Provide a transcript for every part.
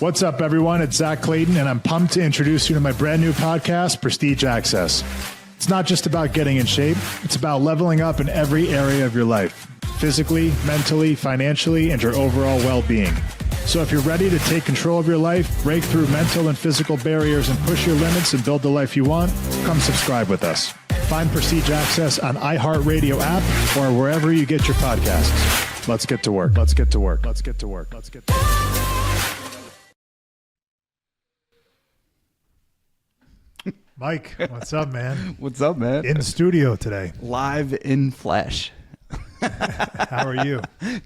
What's up, everyone? It's Zack Clayton, and I'm pumped to introduce you to my brand new podcast, Prestige Access. It's not just about getting in shape. It's about leveling up in every area of your life, physically, mentally, financially, and your overall well-being. So if you're ready to take control of your life, break through mental and physical barriers, and push your limits and build the life you want, come subscribe with us. Find Prestige Access on iHeartRadio app or wherever you get your podcasts. Let's get to work. Let's get to work. Let's get to work. Let's get to work. Mike, what's up, man? What's up, man? In the studio today. Live in flesh. How are you?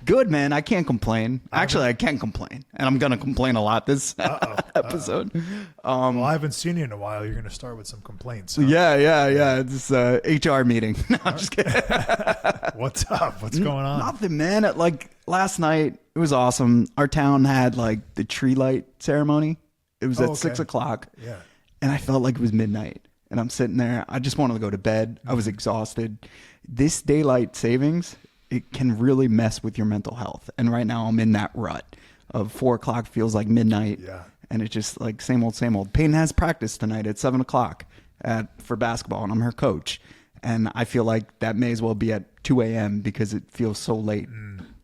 Good, man. I can't complain. Actually, I can't complain. And I'm going to complain a lot this episode. Well, I haven't seen you in a while. You're going to start with some complaints. Huh? Yeah. It's HR meeting. No, I'm just kidding. What's up? What's going on? Nothing, man. Like last night, it was awesome. Our town had like the tree light ceremony. It was at 6 o'clock. Yeah. And I felt like it was midnight. And I'm sitting there. I just wanted to go to bed. I was exhausted. This daylight savings, it can really mess with your mental health. And right now I'm in that rut of 4 o'clock feels like midnight. Yeah. And it's just like same old, same old. Peyton has practice tonight at 7 o'clock for basketball, and I'm her coach. And I feel like that may as well be at 2 a.m. because it feels so late.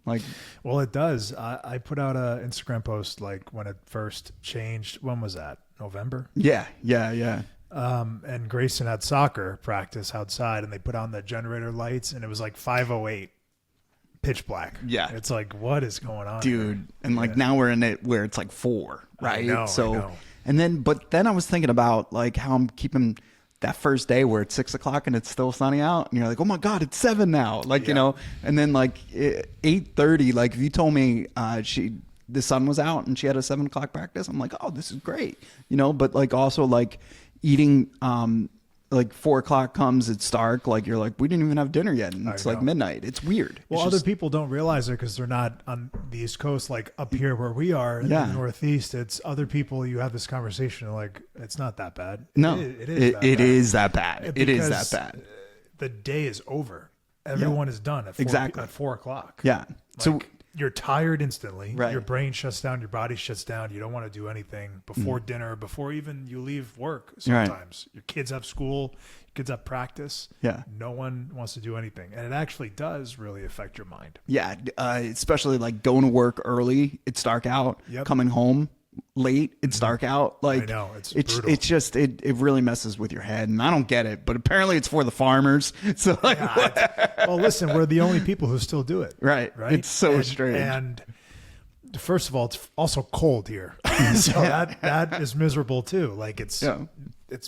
Like, well, it does. I put out an Instagram post like when it first changed. When was that? November? Yeah. And Grayson had soccer practice outside, and they put on the generator lights, and it was like 5:08, pitch black. Yeah. It's like, what is going on, dude? here? And like now we're in it where it's like 4, right? I know. And but then I was thinking about like how I'm keeping that first day where it's 6 o'clock and it's still sunny out, and you're like, oh my God, it's 7 now. Like, you know, and then like 8:30, like if you told me the sun was out and she had a 7 o'clock practice, I'm like, oh, this is great. You know, but like also like eating, like 4 o'clock comes, it's dark. Like you're like, we didn't even have dinner yet. And it's like midnight. It's weird. Well, other people don't realize it because they're not on the East Coast, like up here where we are in the Northeast. It's other people. You have this conversation like, it's not that bad. No, it is that bad. It is that bad. The day is over. Everyone is done at 4 o'clock. Yeah. So you're tired instantly. Right. Your brain shuts down. Your body shuts down. You don't want to do anything before dinner, before even you leave work. Sometimes your kids have school, your kids have practice. Yeah. No one wants to do anything. And it actually does really affect your mind. Yeah. Especially like going to work early. It's dark out. Yep. Coming home late. It's dark out. Like, I know. It's brutal. It's just, it really messes with your head. And I don't get it, but apparently it's for the farmers. So like, well, listen, we're the only people who still do it. Right. It's so strange. And first of all, it's also cold here. So that is miserable too. Like it's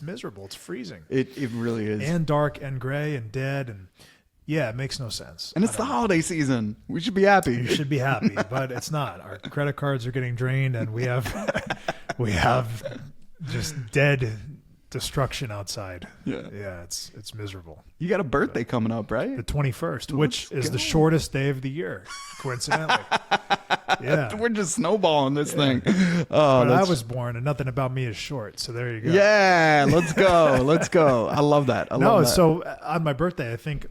miserable. It's freezing. It really is. And dark and gray and dead. And yeah, it makes no sense. And it's the holiday season. We should be happy. You should be happy, but it's not. Our credit cards are getting drained, and we have just dead destruction outside. Yeah, it's miserable. You got a birthday coming up, right? The 21st, which is the shortest day of the year, coincidentally. Yeah, we're just snowballing this thing. But I was born, and nothing about me is short. So there you go. Yeah, let's go. I love that. So on my birthday, I think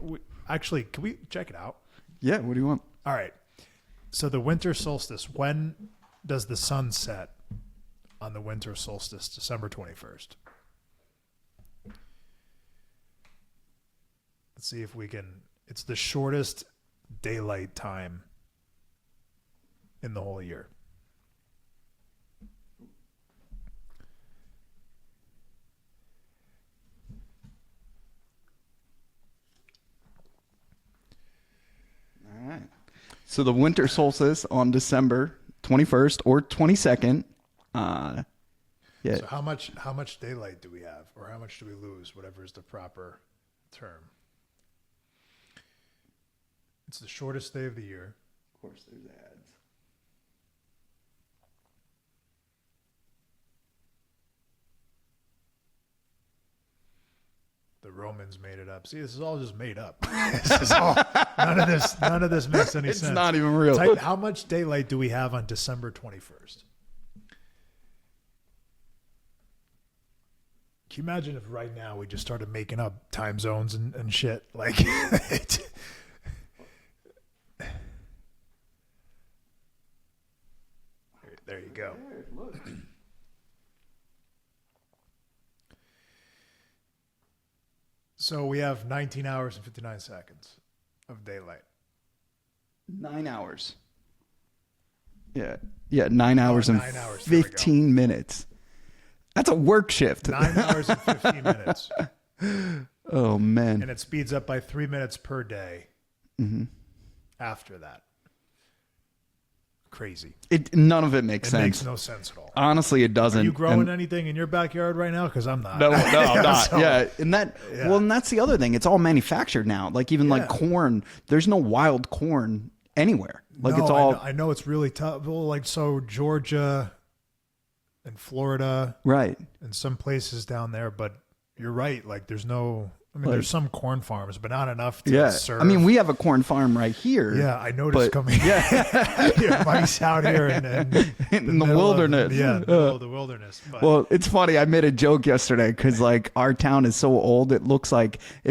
actually, can we check it out? Yeah. What do you want? All right. So the winter solstice. When does the sun set on the winter solstice? December 21st. Let's see if we can. It's the shortest daylight time in the whole year. All right. So the winter solstice on December 21st or 22nd. Yeah. So how much daylight do we have, or how much do we lose? Whatever is the proper term. It's the shortest day of the year. Of course, there's ads. The Romans made it up. See, this is all just made up. This is all, none of this makes any sense. It's not even real. How much daylight do we have on December 21st? Can you imagine if right now we just started making up time zones and shit? Like, There you go. So we have 19 hours and 59 seconds of daylight. 9 hours. Yeah. Yeah, 9 hours and 9 hours. 15 minutes. That's a work shift. 9 hours and 15 minutes. Oh, man. And it speeds up by 3 minutes per day after that. Crazy. None of it makes sense. It makes no sense at all. Honestly, it doesn't. Are you growing anything in your backyard right now? Because I'm not. No, I'm not. So, yeah. And that's the other thing. It's all manufactured now. Like even like corn, there's no wild corn anywhere. Like no, it's all. I know it's really tough. Well, like so Georgia and Florida. Right. And some places down there. But you're right. Like there's no. I mean, there's some corn farms, but not enough to serve. I mean, we have a corn farm right here. Yeah, I noticed coming. Yeah, mice out here in the wilderness. In the middle of the wilderness. But. Well, it's funny. I made a joke yesterday because like our town is so old. It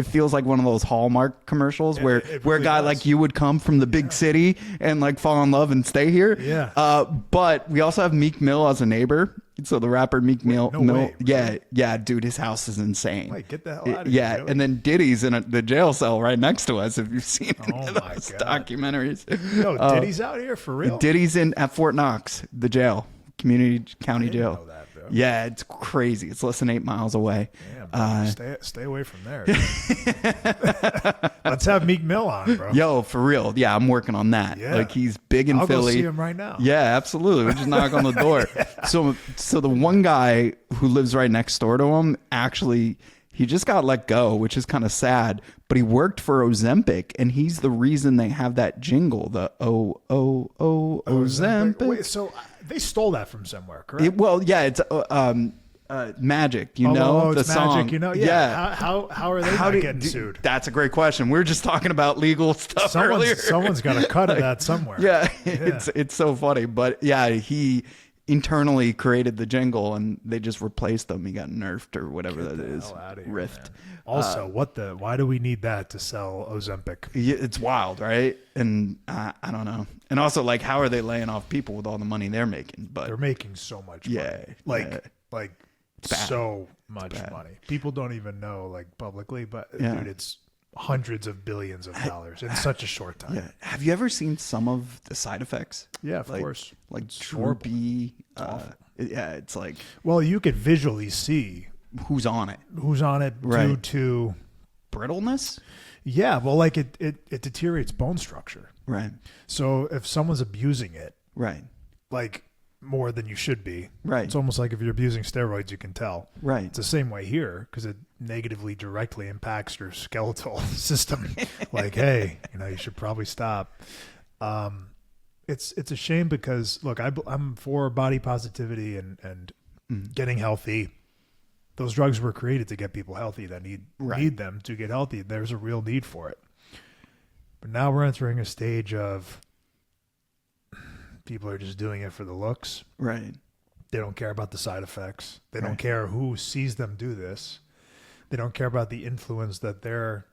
feels like one of those Hallmark commercials where a guy like you would come from the big city and like fall in love and stay here. Yeah. But we also have Meek Mill as a neighbor. So the rapper Meek Mill, way, yeah, dude, his house is insane. Wait, get the hell out of here. Yeah, really? and then Diddy's in the jail cell right next to us. If you've seen any of my those God. documentaries, Yo, Diddy's out here for real. Diddy's at Fort Knox, the jail, county jail. know that, bro. Yeah, it's crazy. It's less than 8 miles away. Damn, stay away from there. Let's have Meek Mill on, bro. Yo, for real. Yeah, I'm working on that. Yeah. Like he's big in I'll Philly. go see him right now. Yeah, absolutely. We just knock on the door. So the one guy who lives right next door to him, actually, he just got let go, which is kind of sad. But he worked for Ozempic, and he's the reason they have that jingle, the Ozempic. Wait, so they stole that from somewhere, correct? It's Magic, it's the song. Magic, Yeah. How are they not getting sued? That's a great question. We were just talking about legal stuff earlier. Someone's got a cut of that somewhere. Yeah, it's so funny. But yeah, he internally created the jingle and they just replaced them. He got nerfed or whatever that is. Rift. Man. Also, why do we need that to sell Ozempic? It's wild, right? And I don't know. And also, like, how are they laying off people with all the money they're making? But they're making so much money. Like so much money. People don't even know, like, publicly, but dude, it's hundreds of billions of dollars in such a short time. Yeah. Have you ever seen some of the side effects? Yeah, of course. Like droopy. It's like, well, you could visually see who's on it due to brittleness. Yeah, well, like it deteriorates bone structure. Right. So if someone's abusing it, right, like more than you should be, right, it's almost like if you're abusing steroids, you can tell. Right. It's the same way here because it negatively, directly impacts your skeletal system. Like, hey, you should probably stop. It's a shame because look, I'm for body positivity and getting healthy. Those drugs were created to get people healthy that need them to get healthy. There's a real need for it. But now we're entering a stage of people are just doing it for the looks. Right. They don't care about the side effects. They don't care who sees them do this. They don't care about the influence that they're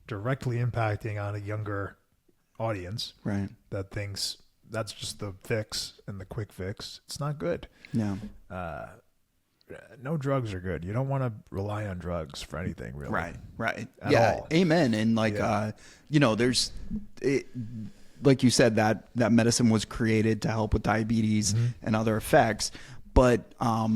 directly impacting on a younger audience. Right. That thinks that's just the fix and the quick fix. It's not good. Yeah. No drugs are good. You don't want to rely on drugs for anything, really. Right. At all. Amen. And like, there's, like you said, that medicine was created to help with diabetes and other effects. But, a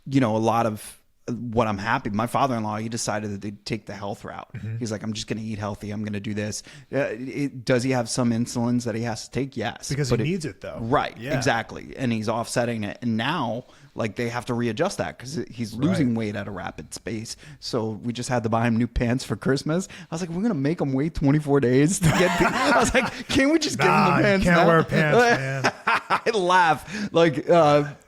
lot of what I'm happy, my father-in-law, he decided that they'd take the health route. He's like, I'm just going to eat healthy. I'm going to do this. Does he have some insulins that he has to take? Yes. Because he needs it though. Right. Yeah. Exactly. And he's offsetting it. And now, like, they have to readjust that because he's losing weight at a rapid pace. So we just had to buy him new pants for Christmas. I was like, we're going to make him wait 24 days to get the I was like, can't we just give him the pants you can't now? wear pants, man. I laugh like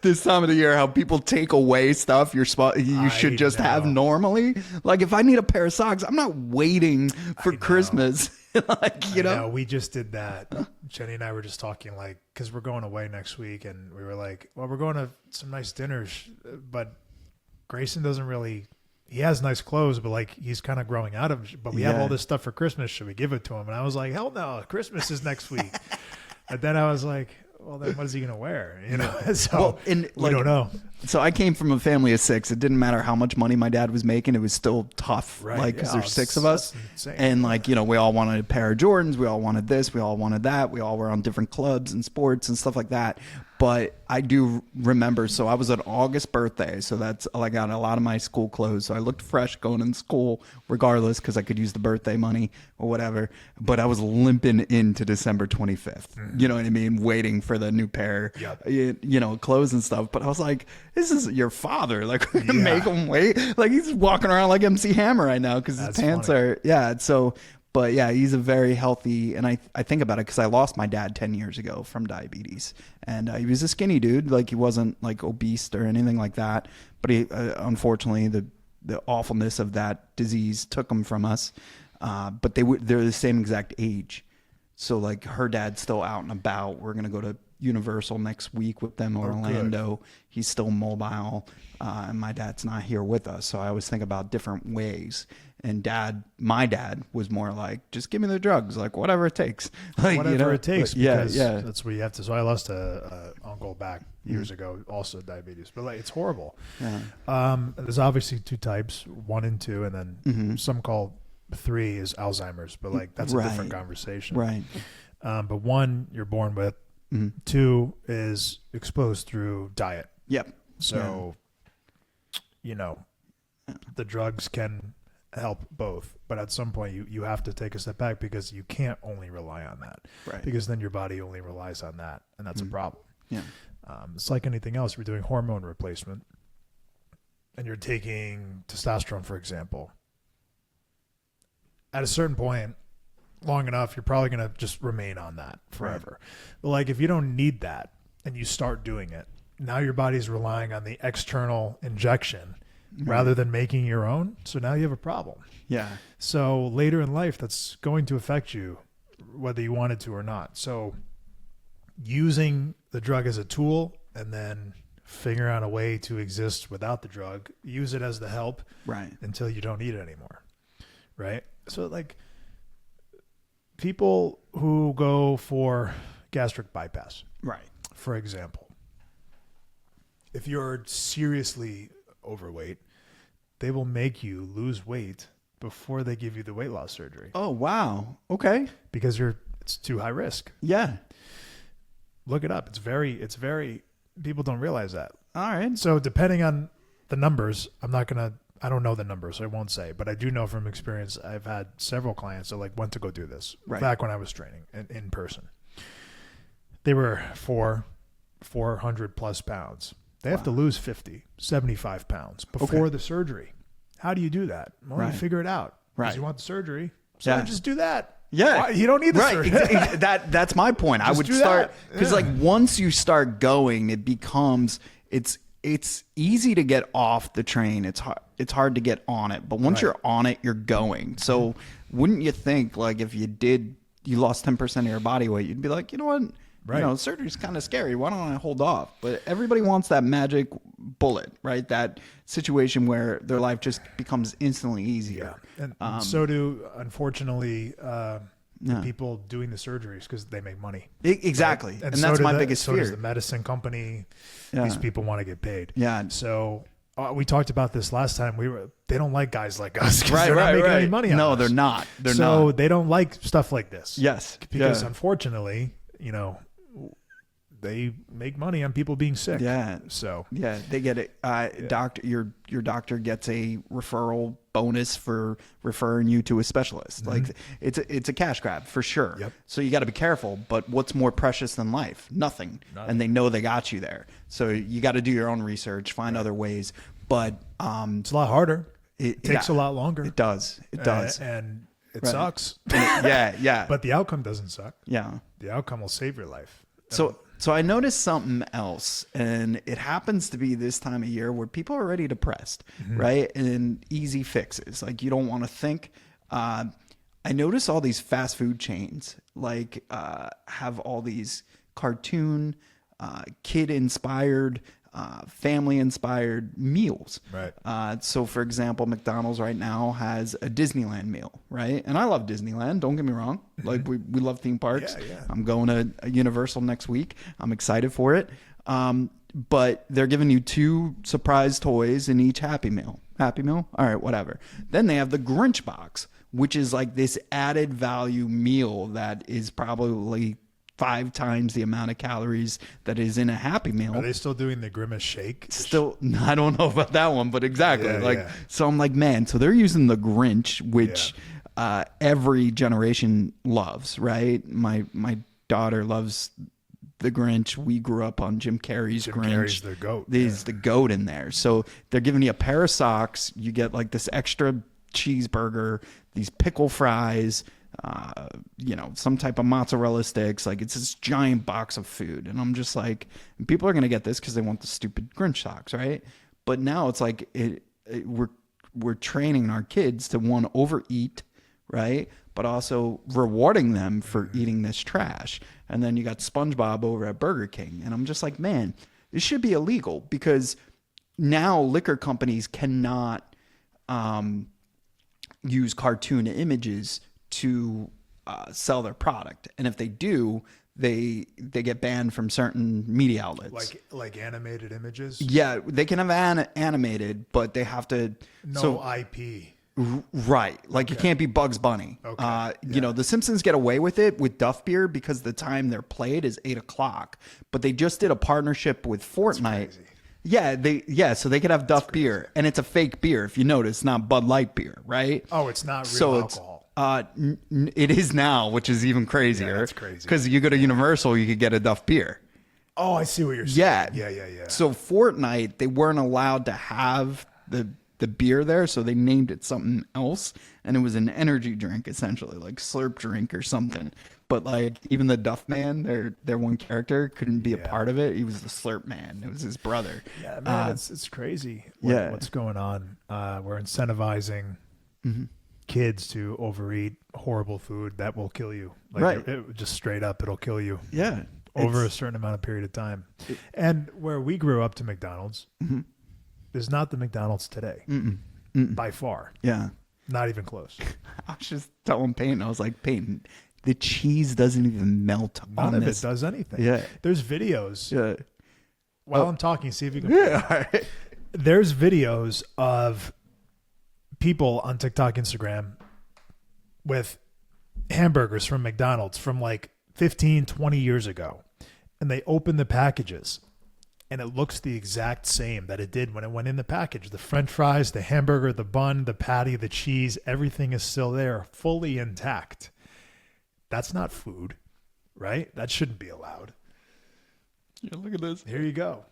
this time of the year how people take away stuff you should just have normally. Like if I need a pair of socks, I'm not waiting for Christmas. We just did that. Jenny and I were just talking, like, because we're going away next week, and we were like, well, we're going to some nice dinners, but Grayson doesn't really. He has nice clothes, but like he's kind of growing out of. But we have all this stuff for Christmas. Should we give it to him? And I was like, hell no, Christmas is next week. And then I was like, well, then what is he going to wear? You know, so Well, and, we like, don't know. So I came from a family of 6. It didn't matter how much money my dad was making. It was still tough, Right. like, because Yeah, there's 6 of us. that's insane. And, like, you know, we all wanted a pair of Jordans. We all wanted this. We all wanted that. We all were on different clubs and sports and stuff like that. But I do remember, so I was an August birthday. So that's, I got a lot of my school clothes. So I looked fresh going in school regardless because I could use the birthday money or whatever. But I was limping into December 25th. You know what I mean? Waiting for the new pair, you know, clothes and stuff. But I was like, this is your father. Like, we're gonna make him wait. Like, he's walking around like MC Hammer right now because his pants are, so... But yeah, he's a very healthy, and I think about it because I lost my dad 10 years ago from diabetes, and he was a skinny dude, like he wasn't like obese or anything like that, but he unfortunately the awfulness of that disease took him from us. But they're the same exact age, so like her dad's still out and about. We're gonna go to Universal next week with them, Orlando. Good. He's still mobile, and my dad's not here with us, so I always think about different ways. And my dad was more like, just give me the drugs, like whatever it takes. Like, whatever it takes. Because, that's what you have to. So I lost a uncle back years ago, also diabetes, but like, it's horrible. Yeah. There's obviously 2 types, 1 and 2, and then some call 3 is Alzheimer's, but like that's a different conversation. Right. But 1 you're born with, 2 is exposed through diet. Yep. So, you know, the drugs can help both, but at some point you have to take a step back because you can't only rely on that, right? Because then your body only relies on that, and that's a problem. Yeah. It's like anything else. We're doing hormone replacement and you're taking testosterone, for example. At a certain point, long enough, you're probably going to just remain on that forever. Right. But like if you don't need that and you start doing it, now your body's relying on the external injection rather than making your own. So now you have a problem. Yeah. So later in life, that's going to affect you whether you wanted to or not. So using the drug as a tool and then figure out a way to exist without the drug, use it as the help until you don't need it anymore. Right. So like people who go for gastric bypass, for example, if you're seriously overweight, they will make you lose weight before they give you the weight loss surgery. Oh, wow. Okay. Because it's too high risk. Yeah. Look it up. It's very, people don't realize that. All right. So depending on the numbers, I don't know the numbers, so I won't say, but I do know from experience, I've had several clients that like went to go do this back when I was training in person. They were 400 plus pounds. They have to lose 50, 75 pounds before the surgery. How do you do that? Well, you figure it out. Because you want the surgery. So just do that. Yeah. Why? You don't need the surgery. That's my point. I would start, because like once you start going, it becomes, it's easy to get off the train. It's hard to get on it. But once you're on it, you're going. So wouldn't you think like if you lost 10% of your body weight, you'd be like, you know what? You know, surgery's kind of scary. Why don't I hold off? But everybody wants that magic bullet, right? That situation where their life just becomes instantly easier. Yeah. And so do, unfortunately, the people doing the surgeries because they make money. Exactly. Right? And that's my biggest fear. So does the medicine company. These people want to get paid. Yeah. So we talked about this last time. They don't like guys like us because they're not making any money on us. No, they're not. So they don't like stuff like this. Yes. Because unfortunately, you know, they make money on people being sick. Yeah. So they get it. Your doctor gets a referral bonus for referring you to a specialist. Like it's a cash grab for sure. Yep. So you got to be careful. But what's more precious than life? Nothing. And they know they got you there. So you got to do your own research, find other ways. But it's a lot harder. It takes a lot longer. It does. It does. And it sucks. Yeah. But the outcome doesn't suck. Yeah. The outcome will save your life. So I noticed something else, and it happens to be this time of year where people are already depressed, right? And easy fixes, like you don't want to think. I notice all these fast food chains like have all these cartoon, kid-inspired family-inspired meals. Right. So, for example, McDonald's right now has a Disneyland meal, right? And I love Disneyland. Don't get me wrong. Like we love theme parks. Yeah, yeah. I'm going to a Universal next week. I'm excited for it. But they're giving you 2 surprise toys in each Happy Meal. Happy Meal? All right, whatever. Then they have the Grinch box, which is like this added value meal that is probably 5 times the amount of calories that is in a Happy Meal. Are they still doing the Grimace shake? Still, I don't know about that one, but exactly. Yeah. So I'm like, man, so they're using the Grinch, which every generation loves, right? My daughter loves the Grinch. We grew up on Jim Carrey's Grinch. Carrey's their goat. He's the goat in there. So they're giving you a pair of socks. You get like this extra cheeseburger, these pickle fries, some type of mozzarella sticks. Like it's this giant box of food. And I'm just like, people are going to get this because they want the stupid Grinch socks, right? But now it's like we're training our kids to want to overeat, right? But also rewarding them for eating this trash. And then you got SpongeBob over at Burger King. And I'm just like, man, this should be illegal because now liquor companies cannot use cartoon images to sell their product. And if they do, they get banned from certain media outlets. Like animated images? Yeah, they can have animated, but they have to... No IP. Right. Like it can't be Bugs Bunny. Okay. The Simpsons get away with it with Duff Beer because the time they're played is 8:00, but they just did a partnership with Fortnite. Yeah, so they could have Duff Beer and it's a fake beer. If you notice, not Bud Light beer, right? Oh, it's not real alcohol. It is now, which is even crazier. Yeah, that's crazy. Because you go to Universal, you could get a Duff Beer. Oh, I see what you're saying. Yeah. Yeah. So Fortnite, they weren't allowed to have the beer there, so they named it something else, and it was an energy drink essentially, like Slurp drink or something. But like even the Duff Man, their one character couldn't be a part of it. He was the Slurp Man. It was his brother. Yeah, man, it's crazy. What's going on? We're incentivizing kids to overeat horrible food that will kill you. Like Right. It just straight up, it'll kill you. Yeah. Over a certain amount of period of time. And where we grew up to McDonald's is not the McDonald's today. By far. Yeah. Not even close. I was just telling Peyton, I was like, Peyton, the cheese doesn't even melt None on of this. it does anything. Yeah. There's videos. Yeah. While I'm talking, see if you can. Yeah. All right. There's videos of people on TikTok, Instagram with hamburgers from McDonald's from like 15, 20 years ago. And they open the packages and it looks the exact same that it did when it went in the package. The French fries, the hamburger, the bun, the patty, the cheese, everything is still there, fully intact. That's not food, right? That shouldn't be allowed. Yeah, look at this. Here you go.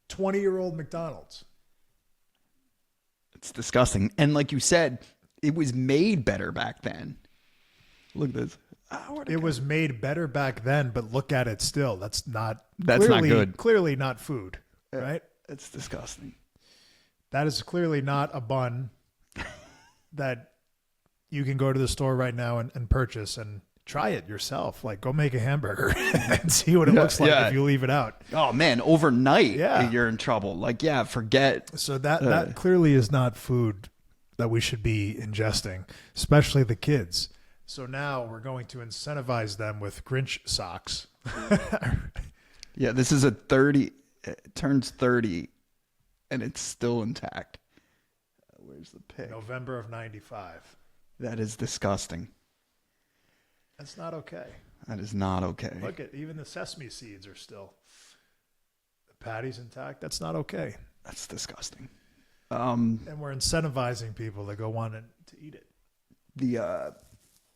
20-year-old McDonald's. It's disgusting. And like you said, it was made better back then. Look at this. It was made better back then, but look at it still. That's not good. Clearly not food, right? It's disgusting. That is clearly not a bun that you can go to the store right now and purchase and try it yourself. Like, go make a hamburger and see what it looks like if you leave it out. Oh, man, overnight you're in trouble. Like, forget. So that clearly is not food that we should be ingesting, especially the kids. So now we're going to incentivize them with Grinch socks. Yeah, this is a 30. It turns 30, and it's still intact. Where's the pic? November of 95. That is disgusting. That's not okay. That is not okay. Look at even the sesame seeds are still. The patty's intact. That's not okay. That's disgusting. And we're incentivizing people to go on to eat it.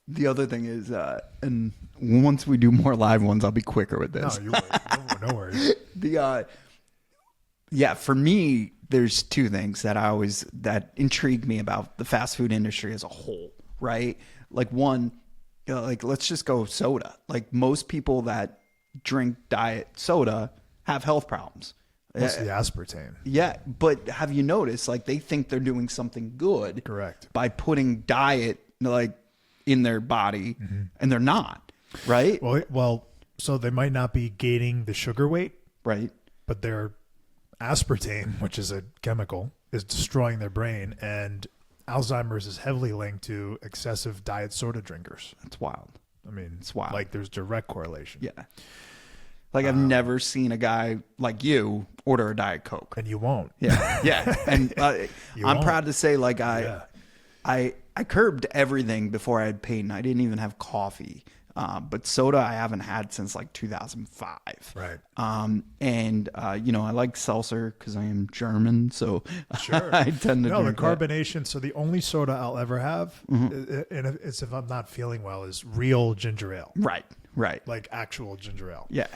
The other thing is, and once we do more live ones, I'll be quicker with this. No, you wait. No worries. For me, there's two things that intrigue me about the fast food industry as a whole, right? Like one, let's just go soda. Like most people that drink diet soda have health problems. What's the aspartame? Yeah, but have you noticed, like they think they're doing something good. Correct. By putting diet, in their body, and they're not, right? Well, so they might not be gaining the sugar weight, right? but their aspartame, which is a chemical, is destroying their brain, and Alzheimer's is heavily linked to excessive diet soda drinkers. That's wild. I mean, It's wild. like there's direct correlation. Yeah. Like I've never seen a guy like you order a Diet Coke. And you won't. Yeah. Yeah. And I'm won't. proud to say like I curbed everything before I had Peyton. I didn't even have coffee. But soda I haven't had since like 2005. Right. And I like seltzer because I am German, so Sure. I tend to drink the carbonation. So the only soda I'll ever have, and it's if I'm not feeling well, is real ginger ale. Right. Like actual ginger ale. Yeah.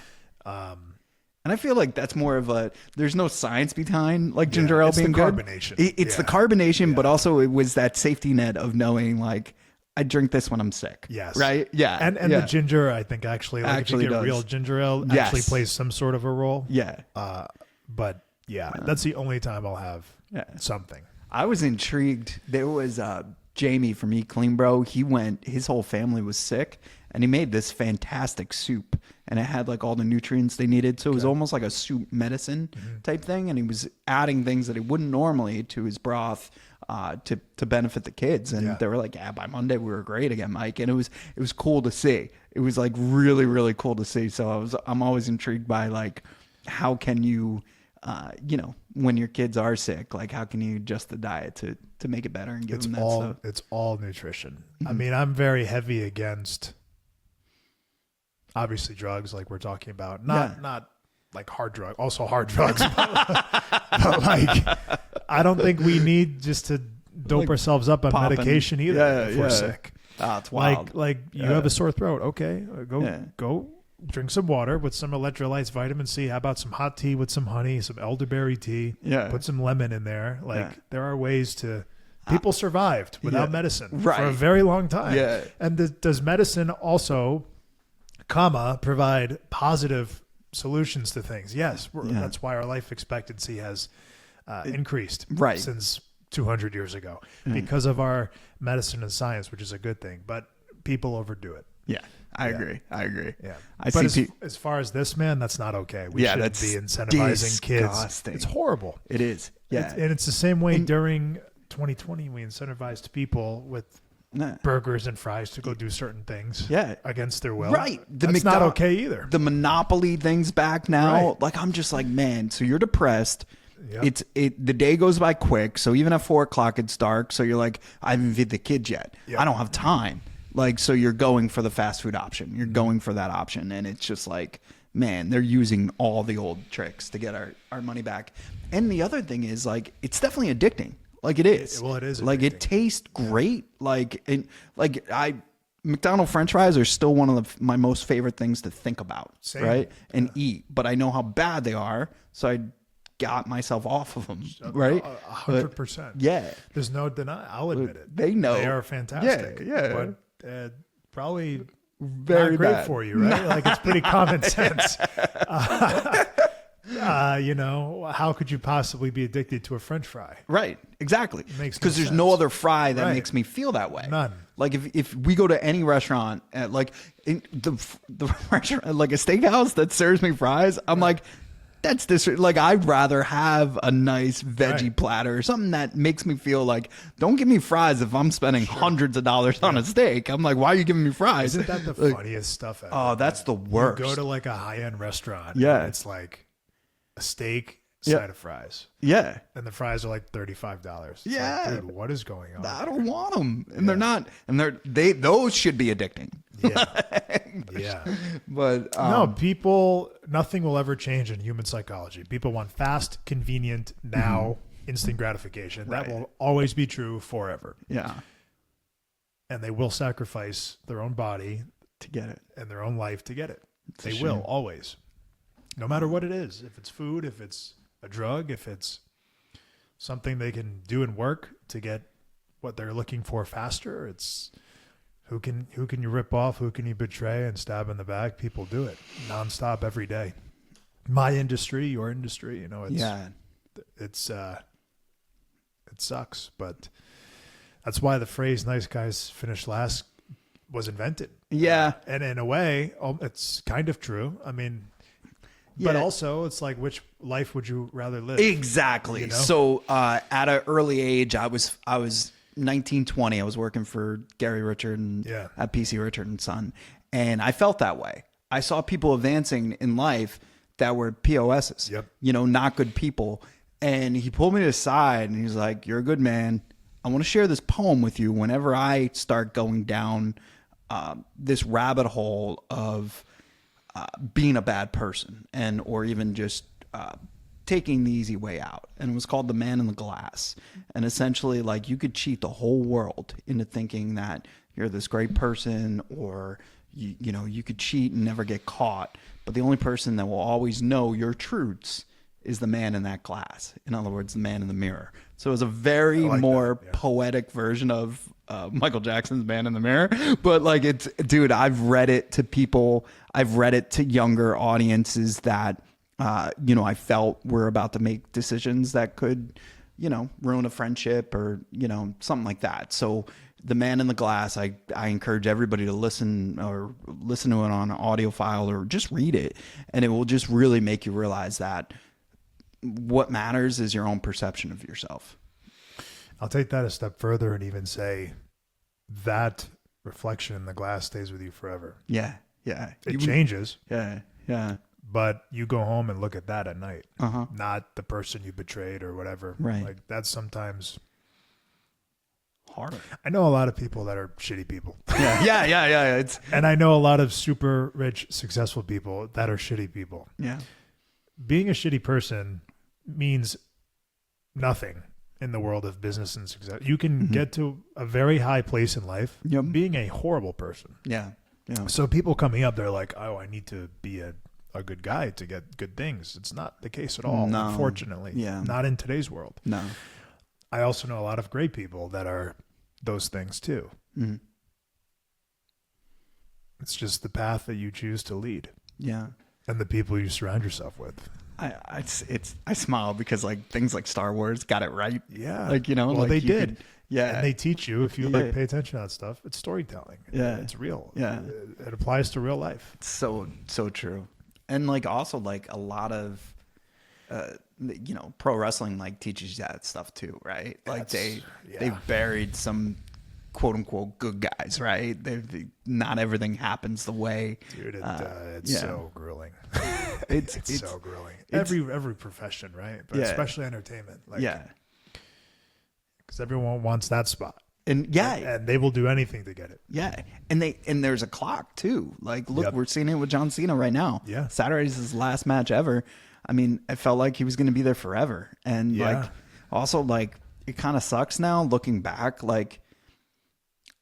And I feel like that's more of there's no science behind like ginger ale it's being the good. carbonation. It's the carbonation, but also it was that safety net of knowing like I drink this when I'm sick. Yes. Right? Yeah. And the ginger, I think actually if you get does. real ginger ale, actually plays some sort of a role. Yeah. But that's the only time I'll have something. I was intrigued. There was Jamie from Eat Clean Bro. His whole family was sick, and he made this fantastic soup, and it had like all the nutrients they needed. So it was almost like a soup medicine type thing, and he was adding things that he wouldn't normally to his broth to benefit the kids. And they were like, yeah, by Monday we were great again, Mike. And it was cool to see. It was like really, really cool to see. So I'm always intrigued by like, how can you, when your kids are sick, like how can you adjust the diet to make it better and give them that stuff? It's all nutrition. I mean, I'm very heavy against obviously drugs like we're talking about, not like hard drugs, also hard drugs, but like, I don't think we need just to dope ourselves up on medication either if we're sick. Oh, it's wild. Like you have a sore throat. Okay. Go drink some water with some electrolytes, vitamin C. How about some hot tea with some honey, some elderberry tea? Yeah. Put some lemon in there. There are ways to. People survived without medicine for a very long time. Yeah. And does medicine also, provide positive solutions to things? Yes. That's why our life expectancy has increased since 200 years ago because of our medicine and science, which is a good thing. But people overdo it. Yeah. I agree. Yeah. As far as this, man, that's not okay. We shouldn't be incentivizing kids. It's horrible. It is. Yeah. And it's the same way during 2020, we incentivized people with burgers and fries to go do certain things against their will. Right. That's not okay either. The Monopoly thing's back now. Right. Like, I'm just like, man, so you're depressed. Yep. The day goes by quick. So even at 4:00, it's dark. So you're like, I haven't fed the kids yet. Yep. I don't have time. Like, so you're going for the fast food option. You're going for that option. And it's just like, man, they're using all the old tricks to get our money back. And the other thing is, like, it's definitely addicting. Like, it is. Well, it is. Like, it tastes great. McDonald's French fries are still one of my most favorite things to think about, right? And eat. But I know how bad they are, so I got myself off of them, right? 100%. Yeah. There's no deny. I'll admit it. They know. They are fantastic. Yeah. But probably very not great bad for you, right? Like, it's pretty common sense. How could you possibly be addicted to a French fry? Right. Exactly. Because there's no other fry that makes me feel that way. None. Like if we go to any restaurant, like in the restaurant, like a steakhouse that serves me fries, I'm like, that's this. Like, I'd rather have a nice veggie platter or something that makes me feel like, don't give me fries if I'm spending hundreds of dollars on a steak. I'm like, why are you giving me fries? Isn't that the funniest stuff ever? Oh, that's the worst. You go to like a high-end restaurant. Yeah. And it's like a steak, side of fries. Yeah. And the fries are like $35. It's Yeah. like, dude, what is going on? I don't want them. And they're not. And those should be addicting. Yeah. But nothing will ever change in human psychology. People want fast, convenient, now, instant gratification. That will always be true forever. Yeah. And they will sacrifice their own body To get it. and their own life to get it. They will always. No matter what it is. If it's food, if it's a drug, if it's something they can do and work to get what they're looking for faster, it's who can you rip off, who can you betray and stab in the back? People do it nonstop every day. My industry, your industry, it sucks, but that's why the phrase "nice guys finish last" was invented. Yeah. And in a way, it's kind of true. I mean, But also, it's like, which life would you rather live? Exactly. You know? So at an early age, I was 19, 20. I was working for Gary Richard and at PC Richard and Son, and I felt that way. I saw people advancing in life that were POSs, not good people. And he pulled me to the side and he's like, "You're a good man. I want to share this poem with you whenever I start going down this rabbit hole of being a bad person or even just taking the easy way out." And it was called The Man in the Glass. And essentially, like, you could cheat the whole world into thinking that you're this great person, or you could cheat and never get caught. But the only person that will always know your truths is the man in that glass. In other words, the man in the mirror. So it was a very poetic version of Michael Jackson's Man in the Mirror. But like, dude, I've read it to people. I've read it to younger audiences that, I felt were about to make decisions that could, ruin a friendship or, something like that. So The Man in the Glass, I encourage everybody to listen to it on an audio file or just read it. And it will just really make you realize that what matters is your own perception of yourself. I'll take that a step further and even say that reflection in the glass stays with you forever. Yeah. Yeah. It changes. Yeah. Yeah. But you go home and look at that at night, not the person you betrayed or whatever. Right. Like, that's sometimes harder. I know a lot of people that are shitty people. Yeah. And I know a lot of super rich, successful people that are shitty people. Yeah. Being a shitty person means nothing in the world of business and success. You can get to a very high place in life being a horrible person. Yeah. Yeah. So people coming up, they're like, "Oh, I need to be a good guy to get good things." It's not the case at all, unfortunately. Yeah. Not in today's world. No. I also know a lot of great people that are those things too. Mm-hmm. It's just the path that you choose to lead. Yeah. And the people you surround yourself with. I smile because like things like Star Wars got it right. Yeah. Like, well, like they did. Yeah. And they teach you, if you like pay attention to that stuff, it's storytelling. Yeah. It's real. Yeah. It applies to real life. It's so true. And like also like a lot of pro wrestling like teaches you that stuff too, right? Like they buried some quote unquote good guys, right? Not everything happens the way. Dude, it's so grueling. It's so grueling. Every profession, right? But especially entertainment. Like, because everyone wants that spot. And they will do anything to get it. Yeah. And there's a clock too. Like, look, we're seeing it with John Cena right now. Yeah. Saturday's his last match ever. I mean, it felt like he was going to be there forever. And like, also like, it kind of sucks now looking back. Like,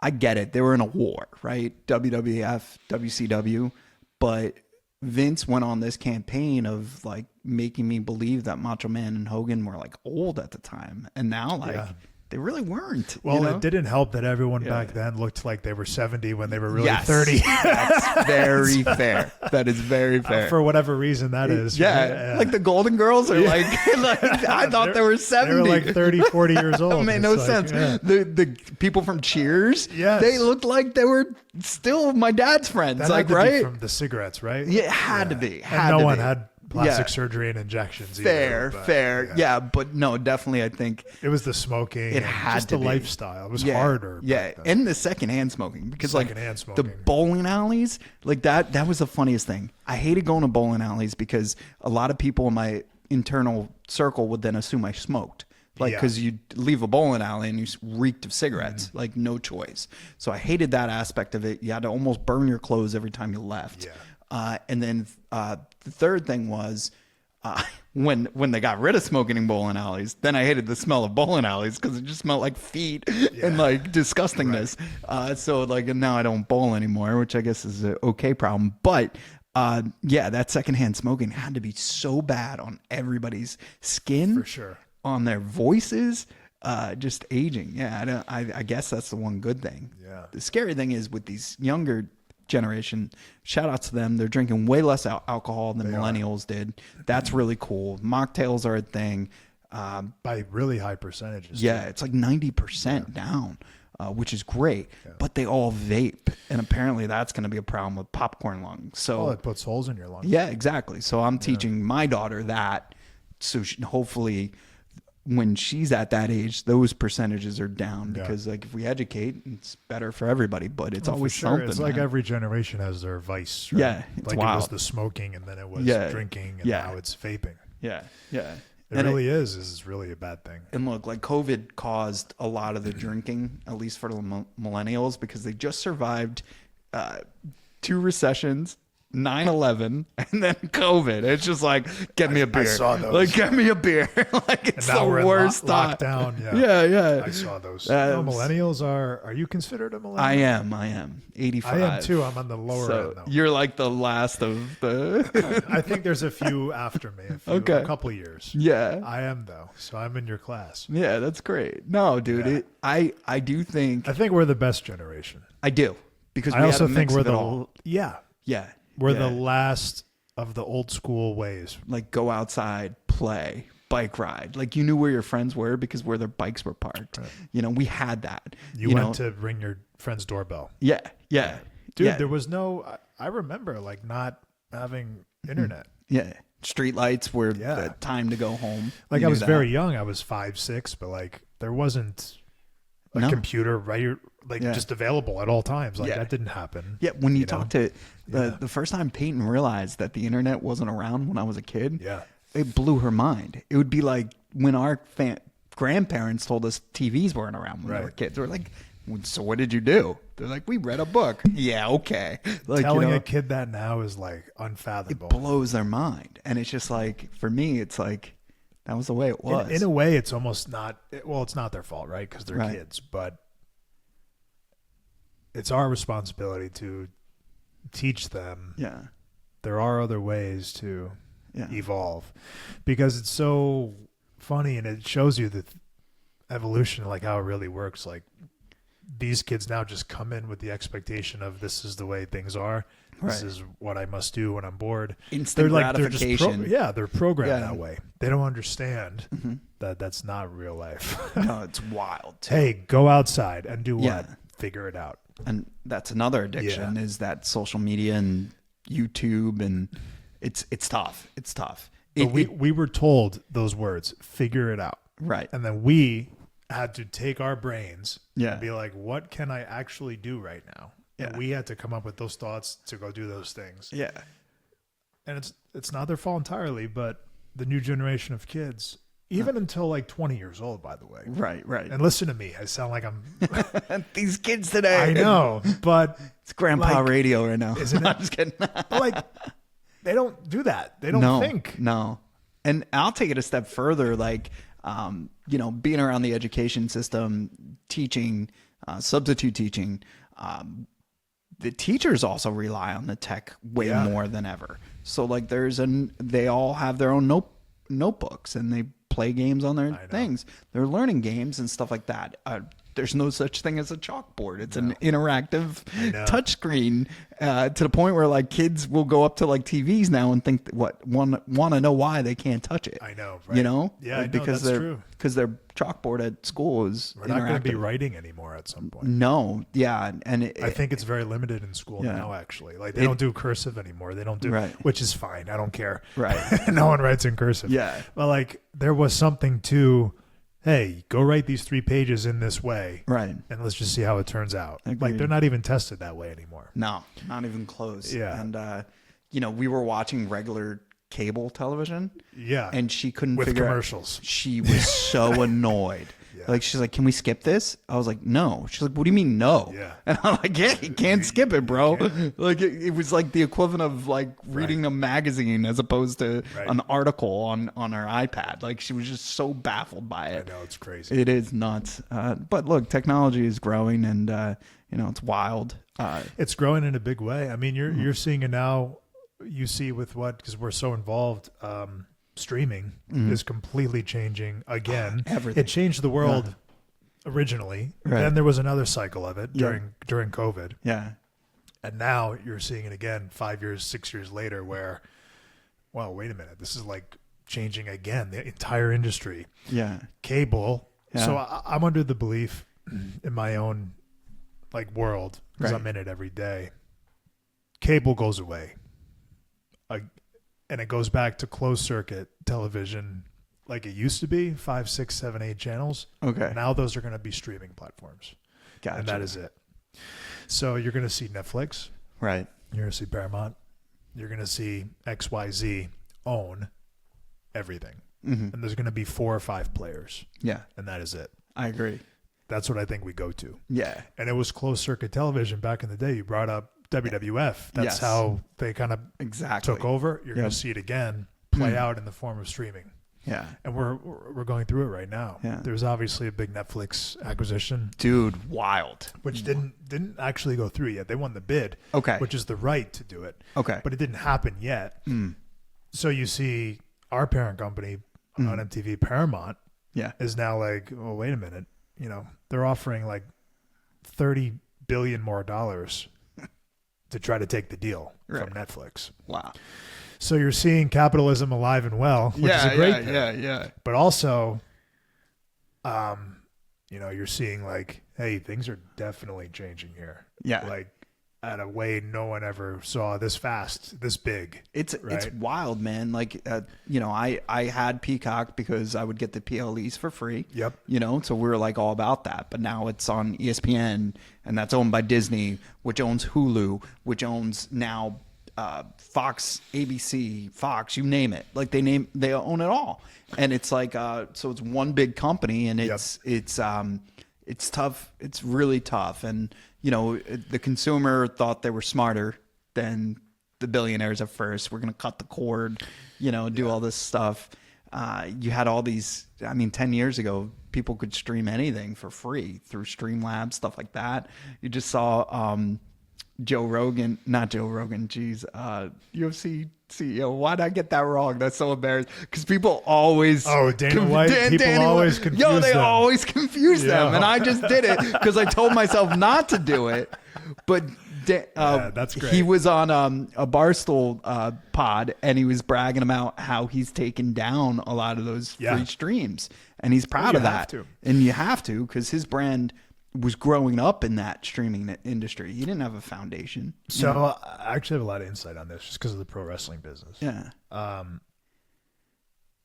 I get it. They were in a war, right? WWF, WCW. But Vince went on this campaign of like making me believe that Macho Man and Hogan were like old at the time. And now like they really weren't. Well, it didn't help that everyone back then looked like they were 70 when they were really 30. That's very fair. That is very fair. For whatever reason that is. Yeah. Like the Golden Girls are like I thought they were 70. They were like 30, 40 years old. It made no sense. The people from Cheers, they looked like they were still my dad's friends. That like, had to right? be from the cigarettes, right? Yeah, it had to be. And no one had plastic surgery and injections. Fair. Yeah, but no, definitely I think it was the smoking. It had just the lifestyle. It was harder. Yeah, and the secondhand smoking because like the bowling alleys, like that was the funniest thing. I hated going to bowling alleys because a lot of people in my internal circle would then assume I smoked. Like, because you leave a bowling alley and you reeked of cigarettes, like no choice. So I hated that aspect of it. You had to almost burn your clothes every time you left. Yeah. And then the third thing was when they got rid of smoking in bowling alleys, then I hated the smell of bowling alleys because it just smelled like feet and like disgustingness. Right. So like now I don't bowl anymore, which I guess is an okay problem. But that secondhand smoking had to be so bad on everybody's skin. For sure. On their voices, just aging. Yeah, I guess that's the one good thing. Yeah. The scary thing is with these younger generation, shout out to them. They're drinking way less alcohol than millennials did. That's really cool. Mocktails are a thing. By really high percentages. Yeah, it's like 90% down. which is great, but they all vape. And apparently that's going to be a problem with popcorn lungs. So it puts holes in your lungs. Yeah, exactly. So I'm teaching my daughter that. So hopefully when she's at that age, those percentages are down because like if we educate, it's better for everybody, but it's always something. It's like man. every generation has their vice. Right? Yeah. It's like wild. it was the smoking and then it was drinking and now it's vaping. Yeah. Yeah. It really is really a bad thing. And look, like COVID caused a lot of the drinking, at least for the millennials, because they just survived 2 recessions, 9/11, and then COVID. It's just like, get me a beer. I saw those. Like, get me a beer. Like, it's the worst time. Lockdown. Yeah. I saw those. Millennials are you considered a millennial? I am. 85. I am too. I'm on the lower end though. You're like the last of the... I think there's a few after me. A couple years. Yeah. I am though. So I'm in your class. Yeah, that's great. No, dude. Yeah. I do think... I think we're the best generation. I do. Because we I also had a think mix we're of it the... all. Yeah. Yeah. We're the last of the old school ways. Like go outside, play, bike ride. Like you knew where your friends were because where their bikes were parked. Right. You know, we had that. You went to ring your friend's doorbell. Yeah. Dude, there was no... I remember like not having internet. Yeah. Street lights were the time to go home. Like I was very young. I was 5, 6, but like there wasn't a computer just available at all times. Like that didn't happen. Yeah, when you talk to the first time Peyton realized that the internet wasn't around when I was a kid, it blew her mind. It would be like when our grandparents told us TVs weren't around when we were kids. We're like, so what did you do? They're like, we read a book. Yeah, okay. Like, telling a kid that now is like unfathomable. It blows their mind. And it's just like, for me, it's like, that was the way it was. In a way, it's almost not, well, it's not their fault, right? Because they're kids, but it's our responsibility to teach them. Yeah. There are other ways to evolve because it's so funny and it shows you the evolution, like how it really works. Like these kids now just come in with the expectation of this is the way things are. This is what I must do when I'm bored. Instant gratification. They're programmed that way. They don't understand that that's not real life. No, it's wild. Too. Hey, go outside and do what? Figure it out. And that's another addiction is that social media and YouTube, and it's tough. It's tough. We were told those words, figure it out. Right. And then we had to take our brains and be like, what can I actually do right now? And we had to come up with those thoughts to go do those things. Yeah. And it's not their fault entirely, but the new generation of kids, even until like 20 years old, by the way. Right. And listen to me. I sound like I'm... These kids today. I know, but... It's grandpa radio right now. Isn't it? I'm just kidding. Like, they don't do that. They don't think. No. And I'll take it a step further, like, being around the education system, teaching, substitute teaching, the teachers also rely on the tech way more than ever. So like they all have their own notebooks and they play games on their things. They're learning games and stuff like that. There's no such thing as a chalkboard. It's an interactive touchscreen to the point where like kids will go up to like TVs now and think want to know why they can't touch it. I know, right? You know? Yeah, like, because that's true. Because their chalkboard at school is We're not going to be writing anymore at some point. No, and I think it's very limited in school now. Actually, like they don't do cursive anymore. They don't do, which is fine. I don't care. Right. No one writes in cursive. Yeah. But like there was something to, hey, go write these 3 pages in this way. Right. And let's just see how it turns out. Agreed. Like they're not even tested that way anymore. No, not even close. Yeah. And we were watching regular cable television. Yeah. And she couldn't with figure commercials. She was so annoyed. Like she's like, can we skip this? I was like, no. She's like, what do you mean no? Yeah. And I'm like, yeah, you can't skip it, bro. Like it was like the equivalent of like reading a magazine as opposed to an article on her iPad. Like she was just so baffled by it. I know, it's crazy. It is nuts. But look, technology is growing and it's wild. It's growing in a big way. I mean, you're seeing it now. You see with because we're so involved, streaming is completely changing again. Everything. It changed the world originally. Right. Then there was another cycle of it during COVID. Yeah. And now you're seeing it again 5 years, 6 years later where, well, wait a minute. This is like changing again, the entire industry. Yeah. Cable. Yeah. So I'm under the belief in my own like world, because Right. I'm in it every day, cable goes away. And it goes back to closed circuit television like it used to be, 5, 6, 7, 8 channels. Okay. Now those are going to be streaming platforms. Gotcha. And that is it. So you're going to see Netflix. Right. You're going to see Paramount. You're going to see XYZ own everything. Mm-hmm. And there's going to be 4 or 5 players. Yeah. And that is it. I agree. That's what I think we go to. Yeah. And it was closed circuit television back in the day. You brought up WWF. That's Yes. how they kind of Exactly. took over. You're going to see it again play out in the form of streaming. Yeah. And we're going through it right now. Yeah. There's obviously a big Netflix acquisition, Dude, wild. which didn't actually go through yet. They won the bid, Okay. which is the right to do it. Okay. But it didn't happen yet. So you see our parent company on MTV, Paramount, Yeah. is now like, oh, wait a minute. You know, they're offering like $30 billion more dollars to try to take the deal from Netflix. Wow. So you're seeing capitalism alive and well, which is a great thing. Yeah. But also, you know, you're seeing like, hey, things are definitely changing here. Yeah. Like at a way no one ever saw this fast, this big. It's right? wild, man. Like, you know, I had Peacock because I would get the PLEs for free. Yep. You know, so we were like all about that. But now it's on ESPN, and that's owned by Disney, which owns Hulu, which owns now Fox, ABC, Fox, you name it. Like they own it all, and it's like so it's one big company, and it's tough. It's really tough, and you know the consumer thought they were smarter than the billionaires at first. We're gonna cut the cord, you know, do all this stuff. You had all these. I mean, 10 years ago, people could stream anything for free through Streamlabs, stuff like that. You just saw. Not Joe Rogan, geez, UFC CEO. Why'd I get that wrong? That's so embarrassing. Because people always... Oh, Dana White, people always confuse them. Yo, they always confuse them. Yeah. And I just did it because I told myself not to do it. But that's great. He was on a Barstool pod, and he was bragging about how he's taken down a lot of those free streams. And he's proud of that. And you have to, because his brand... was growing up in that streaming industry. He didn't have a foundation. So I actually have a lot of insight on this just because of the pro wrestling business. Yeah.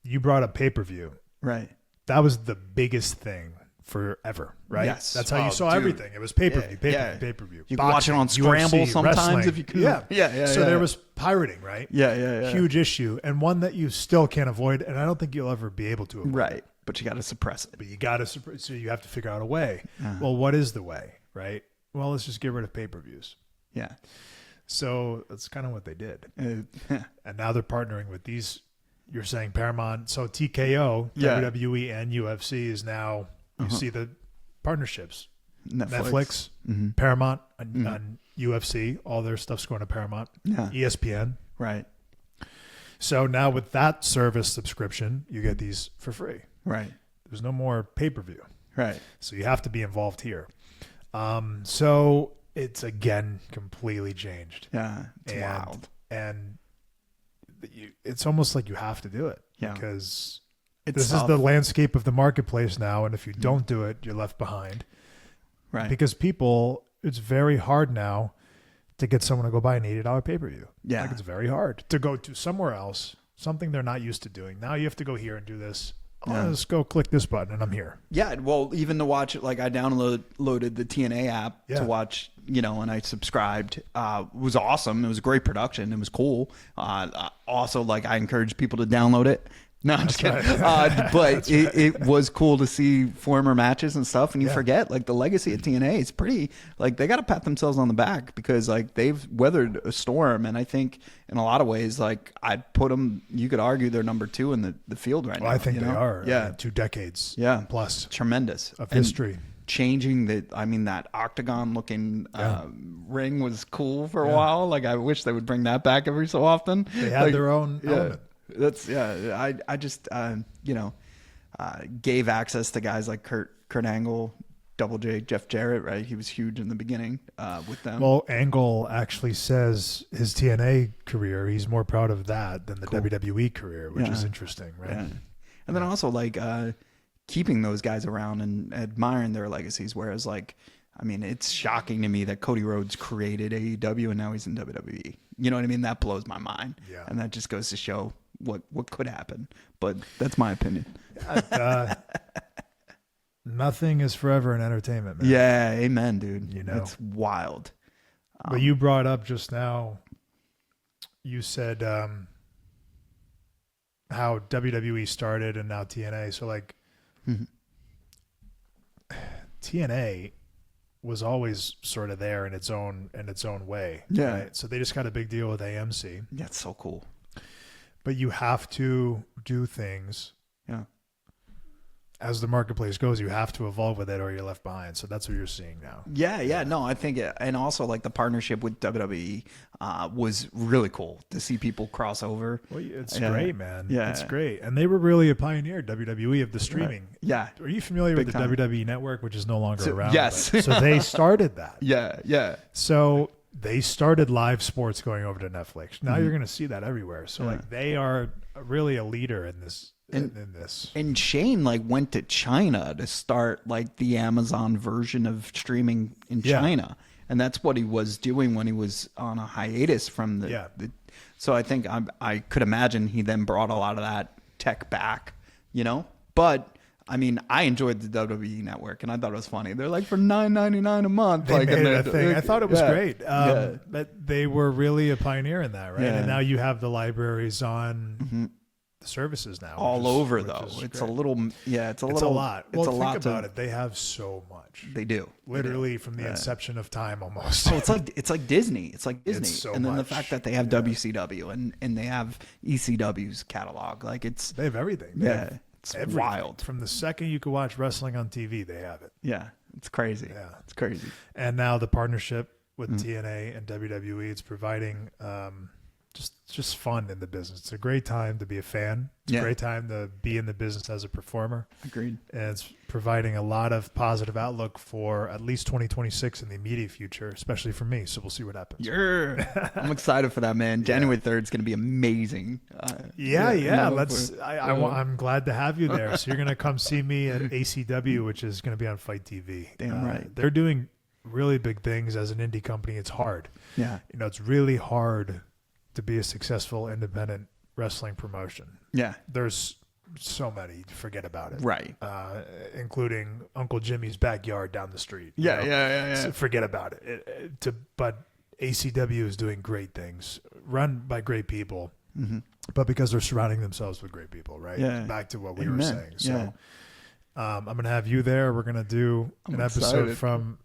You brought up pay-per-view. Right. That was the biggest thing forever, right? Yes. That's how you saw everything. It was pay-per-view, pay-per-view. You could watch it on Scramble UFC, sometimes wrestling. if you could. Yeah. So there was pirating, right? Yeah. Huge issue, and one that you still can't avoid, and I don't think you'll ever be able to avoid. Right. But you got to suppress it. But you got to so you have to figure out a way. Well, what is the way, right? Well, let's just get rid of pay-per-views. Yeah. So that's kind of what they did. And now they're partnering with these, you're saying Paramount. So TKO, WWE and UFC is now, you see the partnerships. Netflix, Paramount on UFC, all their stuff's going to Paramount. Yeah. ESPN. Right. So now with that service subscription, you get these for free. Right. There's no more pay-per-view. Right. So you have to be involved here. So it's again completely changed. Yeah. It's wild. And it's almost like you have to do it. Yeah. Because It's this tough. is the landscape of the marketplace now. And if you don't do it, you're left behind. Right. Because it's very hard now to get someone to go buy an $80 pay-per-view. Yeah. Like it's very hard to go to somewhere else, something they're not used to doing. Now you have to go here and do this. Let's go click this button and I'm here. Yeah, well, even to watch it, like I downloaded the TNA app to watch, you know, and I subscribed. It was awesome. It was a great production. It was cool. Also, like I encourage people to download it. No, I'm just kidding. Right. But it was cool to see former matches and stuff. And you forget, like, the legacy of TNA is pretty, like, they got to pat themselves on the back because, like, they've weathered a storm. And I think in a lot of ways, like, I'd put them, you could argue they're number 2 in the field right now. I think they are. Yeah. I mean, 2 decades plus. Tremendous. Of history. Changing that octagon looking ring was cool for a while. Like, I wish they would bring that back every so often. They had their own element. That's I just gave access to guys like Kurt Angle, Double J, Jeff Jarrett, right? He was huge in the beginning with them. Well, Angle actually says his TNA career, he's more proud of that than the WWE career, which is interesting, right? Yeah. And then also like keeping those guys around and admiring their legacies. Whereas, like, I mean, it's shocking to me that Cody Rhodes created AEW and now he's in WWE. You know what I mean? That blows my mind. Yeah. And that just goes to show what could happen. But that's my opinion. Nothing is forever in entertainment, man. Yeah, amen, dude. You know, it's wild. But you brought up just now, you said how WWE started and now TNA. So like TNA was always sort of there in its own way. Yeah. Right? So they just got a big deal with AMC. That's so cool. But you have to do things. Yeah. As the marketplace goes, you have to evolve with it or you're left behind. So that's what you're seeing now. Yeah. No, I think and also like the partnership with WWE was really cool to see people cross over. Well, it's great, man. Yeah. It's great. And they were really a pioneer, WWE, of the streaming. Yeah. Are you familiar with the time. WWE Network, which is no longer around? Yes. So they started that. Yeah. So they started live sports going over to Netflix. Now you're going to see that everywhere. So like they are really a leader in this. In this. And Shane like went to China to start like the Amazon version of streaming in China. And that's what he was doing when he was on a hiatus from the so I think I could imagine he then brought a lot of that tech back, you know? But I mean, I enjoyed the WWE Network, and I thought it was funny. They're like for $9.99 a month. They like, made it a thing. I thought it was great. Yeah. But they were really a pioneer in that, right? Yeah. And now you have the libraries on the services now. All over, though. It's a little, it's a lot. It's Well, a lot think about it. They have so much. They do. Literally from the inception of time almost. Oh, it's like Disney. It's like Disney. It's so and then the much. fact that they have WCW and they have ECW's catalog. Like it's They have everything. They have it's everything. wild. From the second you could watch wrestling on TV, they have it. Yeah, it's crazy. Yeah. It's crazy. And now the partnership with TNA and WWE, it's providing just fun in the business. It's a great time to be a fan. It's a great time to be in the business as a performer. Agreed. And it's providing a lot of positive outlook for at least 2026 in the immediate future, especially for me. So we'll see what happens. I'm excited for that, man. January 3rd is going to be amazing. I'm glad to have you there. So you're going to come see me at ACW, which is going to be on Fight TV. Damn right. They're doing really big things as an indie company. It's hard. Yeah. You know, it's really hard to be a successful independent wrestling promotion. Yeah. There's so many, forget about it. Right. Including Uncle Jimmy's backyard down the street. Yeah. So forget about it. But ACW is doing great things, run by great people, but because they're surrounding themselves with great people, right? Yeah. Back to what we were saying. So Yeah. I'm going to have you there. We're going to do an episode excited.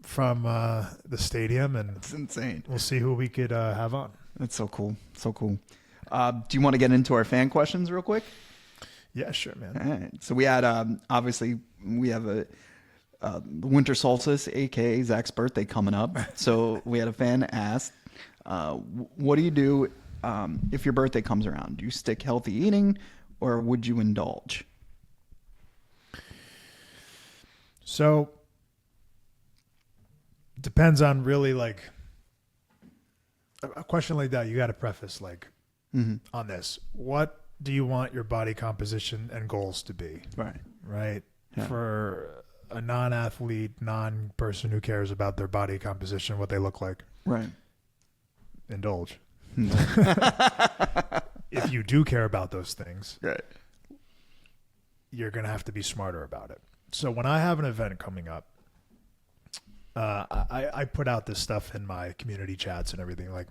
from the stadium, and It's insane. we'll see who we could have on. That's so cool. So cool. Do you want to get into our fan questions real quick? Yeah, sure, man. All right. So we had, obviously, we have the winter solstice, aka Zach's birthday, coming up. So we had a fan ask, what do you do if your birthday comes around? Do you stick healthy eating or would you indulge? So depends on really like a question like that. You got to preface like on this. What do you want your body composition and goals to be? Right. Yeah. For a non-athlete, non-person who cares about their body composition, what they look like. Right. Indulge. If you do care about those things, Right. you're going to have to be smarter about it. So when I have an event coming up, I put out this stuff in my community chats and everything, like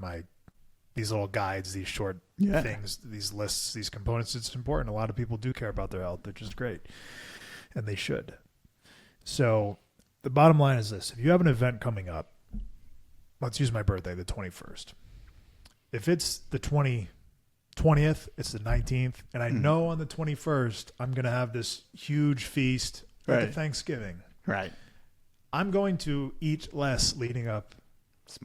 these little guides, these short things, these lists, these components. It's important. A lot of people do care about their health, which is great, and they should. So the bottom line is this. If you have an event coming up, let's use my birthday, the 21st. If it's the 20th, it's the 19th, and I know on the 21st I'm going to have this huge feast at Thanksgiving. Right. I'm going to eat less leading up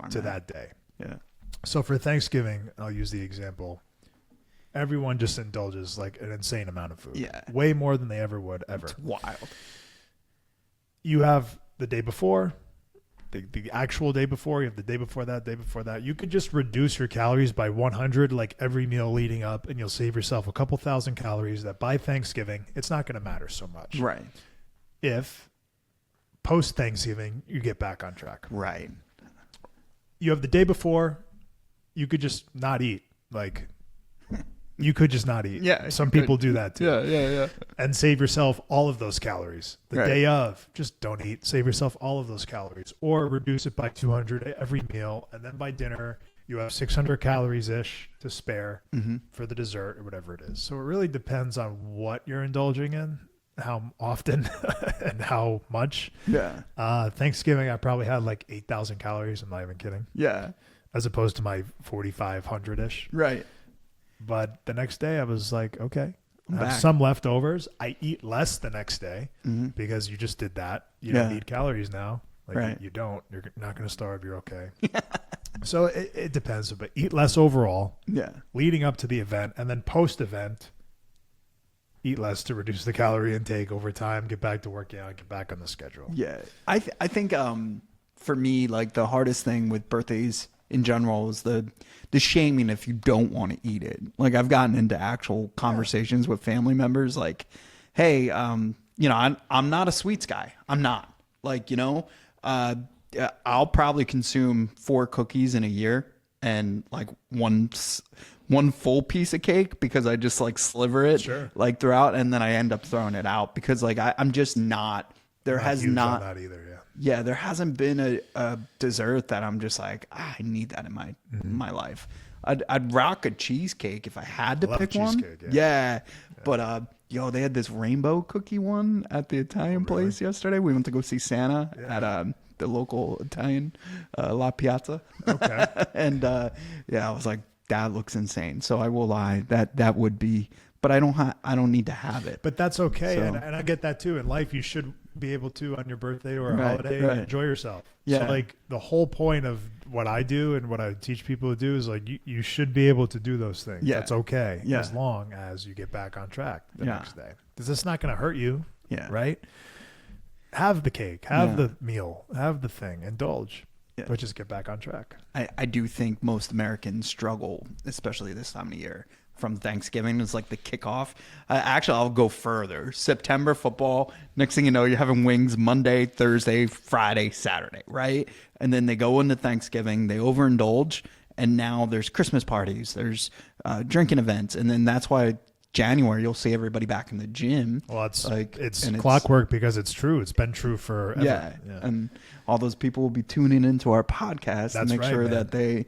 to that day. Yeah. So for Thanksgiving, I'll use the example. Everyone just indulges like an insane amount of food. Yeah. Way more than they ever would ever. It's wild. You have the day before, the actual day before, you have the day before that. You could just reduce your calories by 100 like every meal leading up, and you'll save yourself a couple thousand calories that by Thanksgiving, it's not going to matter so much. Right. If post Thanksgiving, you get back on track. Right. You have the day before, you could just not eat. Like, you could just not eat. Yeah. Some people do that too. Yeah. And save yourself all of those calories. The Right. day of, just don't eat. Save yourself all of those calories. Or reduce it by 200 every meal. And then by dinner, you have 600 calories-ish to spare for the dessert or whatever it is. So it really depends on what you're indulging in, how often and how much. Yeah. Thanksgiving, I probably had like 8,000 calories. I'm not even kidding. Yeah. As opposed to my 4,500-ish. Right. But the next day I was like, okay, I have back. some leftovers. I eat less the next day because you just did that. You don't need calories now. Like Right. you don't. You're not going to starve. You're okay. So it depends. But eat less overall Yeah. leading up to the event. And then post-event, eat less to reduce the calorie intake over time. Get back to working out. Get back on the schedule. Yeah. I think for me, like the hardest thing with birthdays in general is the shaming if you don't want to eat it. Like I've gotten into actual conversations with family members like, hey, you know, I'm not a sweets guy. I'm not. Like, you know, I'll probably consume 4 cookies in a year and like one full piece of cake because I just like sliver it like throughout, and then I end up throwing it out because like I'm just not. There has huge not on that either. Yeah. Yeah, there hasn't been a dessert that I'm just like, I need that in my life. I'd rock a cheesecake if I had to pick one. Yeah. But they had this rainbow cookie one at the Italian place yesterday. We went to go see Santa at the local Italian La Piazza. Okay. And I was like, that looks insane. So I will lie, that would be, but I don't need to have it. But that's okay. So, and I get that too. In life, you should be able to, on your birthday or a holiday, enjoy yourself. Yeah. So like the whole point of what I do and what I teach people to do is like you should be able to do those things. Yeah. That's okay. Yeah. As long as you get back on track the next day. Because it's not going to hurt you. Yeah. Right? Have the cake. Have the meal. Have the thing. Indulge. Yeah. But just get back on track. I do think most Americans struggle, especially this time of year. From Thanksgiving is like the kickoff. Actually, I'll go further. September football. Next thing you know, you're having wings Monday, Thursday, Friday, Saturday, right? And then they go into Thanksgiving. They overindulge, and now there's Christmas parties. There's drinking events, and then that's why January you'll see everybody back in the gym. Well, it's clockwork because it's true. It's been true forever. Yeah. And all those people will be tuning into our podcast to make sure that they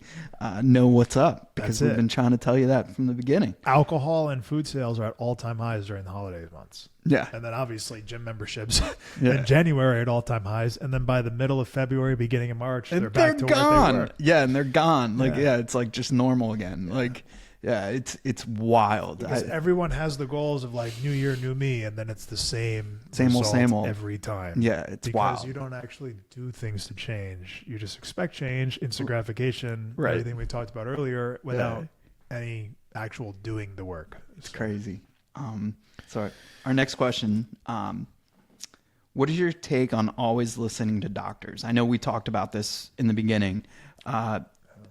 know what's up because we've been trying to tell you that from the beginning. Alcohol and food sales are at all-time highs during the holiday months. Yeah. And then obviously gym memberships in January at all-time highs. And then by the middle of February, beginning of March, they're back to gone. where they were. Yeah, and they're gone. Like, it's like just normal again. Like, yeah, it's wild. Because everyone has the goals of like new year, new me, and then it's the same old every time. Yeah, it's wild. Because you don't actually do things to change. You just expect change, instant gratification, everything we talked about earlier, without any actual doing the work. It's crazy. So our next question, what is your take on always listening to doctors? I know we talked about this in the beginning.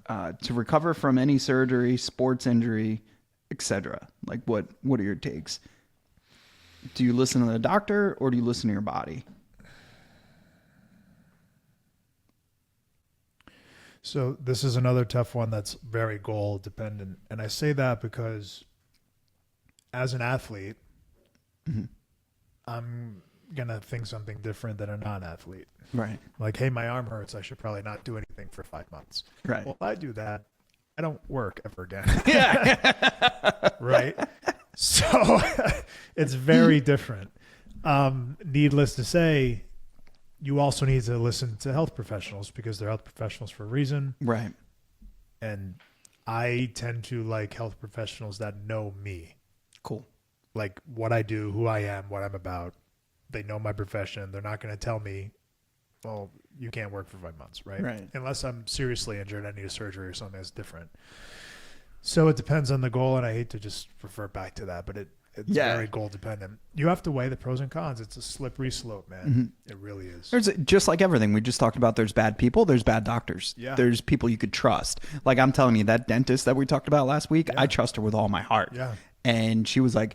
To recover from any surgery, sports injury, etc. Like what are your takes? Do you listen to the doctor or do you listen to your body? So this is another tough one that's very goal dependent. And I say that because as an athlete, I'm going to think something different than a non-athlete. Right. Like, hey, my arm hurts. I should probably not do anything for 5 months. Right. Well, if I do that, I don't work ever again. Yeah. Right. So it's very different. Needless to say, you also need to listen to health professionals because they're health professionals for a reason. Right. And I tend to like health professionals that know me. Cool. Like what I do, who I am, what I'm about. They know my profession. They're not going to tell me, well, you can't work for 5 months, right? Right. Unless I'm seriously injured, I need a surgery or something that's different. So it depends on the goal, and I hate to just refer back to that, but it's very goal dependent. You have to weigh the pros and cons. It's a slippery slope, man. It really is. There's just like everything we just talked about. There's bad people. There's bad doctors. Yeah. There's people you could trust. Like I'm telling you, that dentist that we talked about last week, I trust her with all my heart. Yeah. And she was like,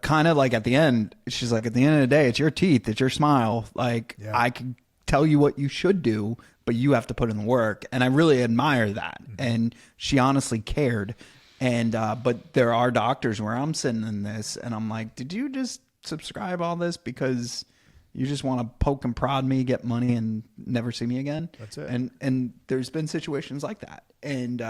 kind of like at the end, she's like, at the end of the day, it's your teeth, it's your smile. Like I can tell you what you should do, but you have to put in the work. And I really admire that. And she honestly cared. And, but there are doctors where I'm sitting in this and I'm like, did you just subscribe all this because you just want to poke and prod me, get money and never see me again? That's it. And there's been situations like that. And,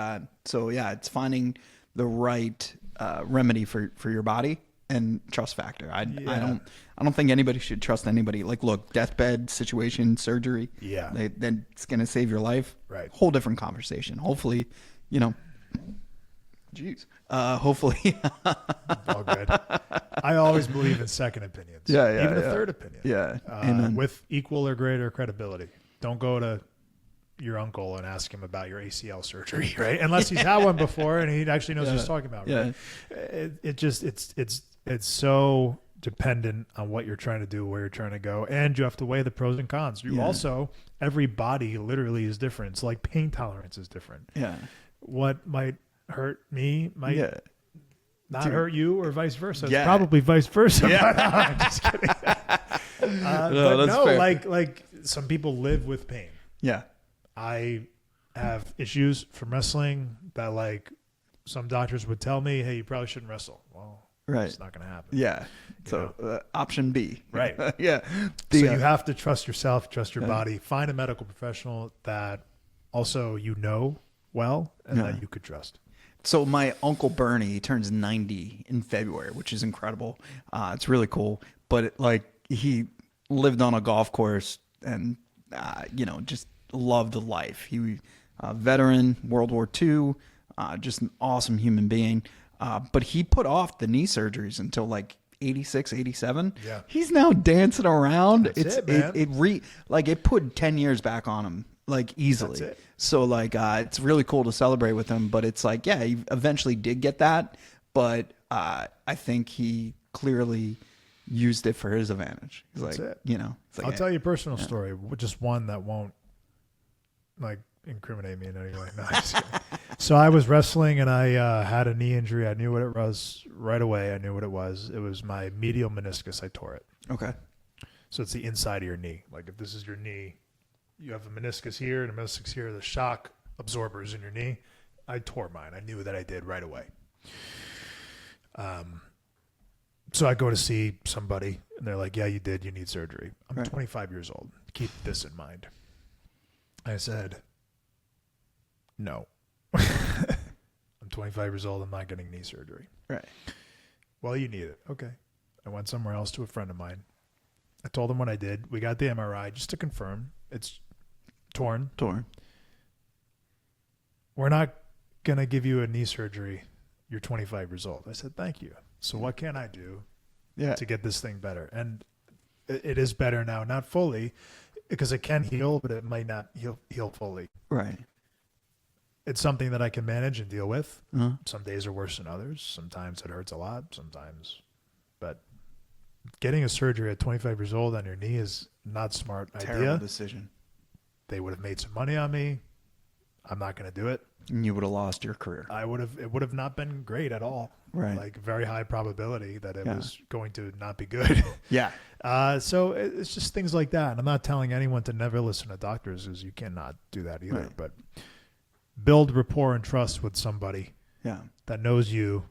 so yeah, it's finding the right, remedy for your body and trust factor. I don't think anybody should trust anybody. Like, look, deathbed situation, surgery. Yeah. Then it's going to save your life. Right. Whole different conversation. Hopefully, you know, hopefully. All good. I always believe in second opinions. Yeah. Even a third opinion. Yeah. With equal or greater credibility. Don't go to your uncle and ask him about your ACL surgery, right? Unless he's had one before and he actually knows what he's talking about. Right? It's so dependent on what you're trying to do, where you're trying to go, and you have to weigh the pros and cons. You also, every body literally is different. It's like pain tolerance is different. Yeah. What might hurt me might not hurt you, or vice versa. It's probably vice versa. I'm just kidding. Like some people live with pain. Yeah. I have issues from wrestling that, like, some doctors would tell me, hey, you probably shouldn't wrestle. Well, it's not going to happen. Yeah. So option B. Right. Yeah. So you have to trust yourself, trust your body, find a medical professional that also well and that you could trust. So my Uncle Bernie turns 90 in February, which is incredible. It's really cool. But he lived on a golf course and, just loved life. He veteran, World War II, just an awesome human being. But he put off the knee surgeries until like 86, 87. Yeah. He's now dancing around. That's it, man. It put 10 years back on him, like, easily. That's it. So it's really cool to celebrate with him, but it's like, he eventually did get that, but I think he clearly used it for his advantage. He's That's like, it. it's like, I'll tell you a personal story, just one that won't incriminate me in any way. No, I'm just kidding. So I was wrestling and I had a knee injury. I knew what it was right away. I knew what it was. It was my medial meniscus. I tore it. Okay. So it's the inside of your knee. Like, if this is your knee, you have a meniscus here and a meniscus here. The shock absorbers in your knee. I tore mine. I knew that I did right away. So I go to see somebody and they're like, yeah, you did. You need surgery. I'm 25 years old. Keep this in mind. I said, no. I'm 25 years old. I'm not getting knee surgery. Right. Well, you need it. Okay. I went somewhere else to a friend of mine. I told him what I did. We got the MRI just to confirm. It's torn. We're not going to give you a knee surgery. You're 25 years old. I said, thank you. So what can I do to get this thing better? And it is better now, not fully, because it can heal, but it might not heal fully. Right. It's something that I can manage and deal with. Some days are worse than others. Sometimes it hurts a lot. Sometimes, but getting a surgery at 25 years old on your knee is not a smart idea. Terrible decision. They would have made some money on me. I'm not going to do it. And you would have lost your career. It would have not been great at all. Right. Like, very high probability that it was going to not be good. Yeah. So it's just things like that. And I'm not telling anyone to never listen to doctors, because you cannot do that either. Right. But build rapport and trust with somebody that knows you,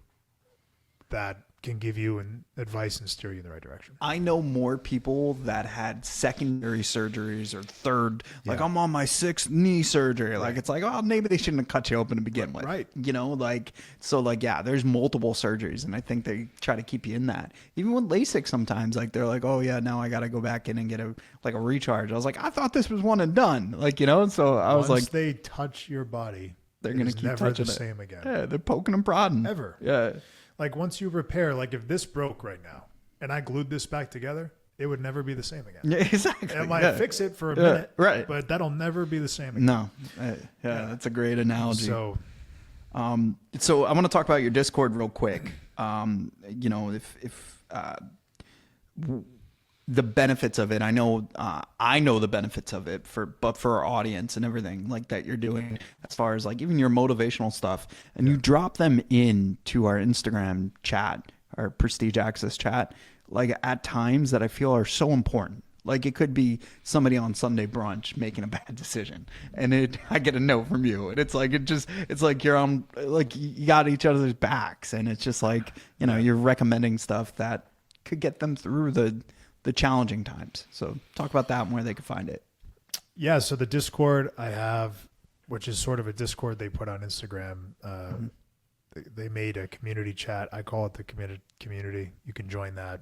that can give you advice and steer you in the right direction. I know more people that had secondary surgeries or third, like, I'm on my 6th knee surgery. Like, it's like, oh, maybe they shouldn't have cut you open to begin with. Right. There's multiple surgeries, and I think they try to keep you in that. Even with LASIK sometimes, like, they're like, oh yeah, now I got to go back in and get a recharge. I was like, I thought this was one and done. So I was like, once they touch your body, they're going to keep never touching the it. same again. Yeah, they're poking and prodding. Ever. Yeah. Like, once you repair, like, if this broke right now and I glued this back together, it would never be the same again. Yeah, exactly. It might fix it for a minute, right? But that'll never be the same again. No. That's a great analogy. So So I want to talk about your Discord real quick. You know, if the benefits of it, I know the benefits of it but for our audience and everything like that you're doing as far as like even your motivational stuff, and you drop them into our Instagram chat, our Prestige Access chat, like at times that I feel are so important. Like it could be somebody on Sunday brunch making a bad decision, and I get a note from you, and it's like you're on, like you got each other's backs, and it's just like, you know, you're recommending stuff that could get them through the challenging times. So talk about that and where they could find it. Yeah. So the Discord I have, which is sort of a Discord they put on Instagram. They made a community chat. I call it the community. You can join that.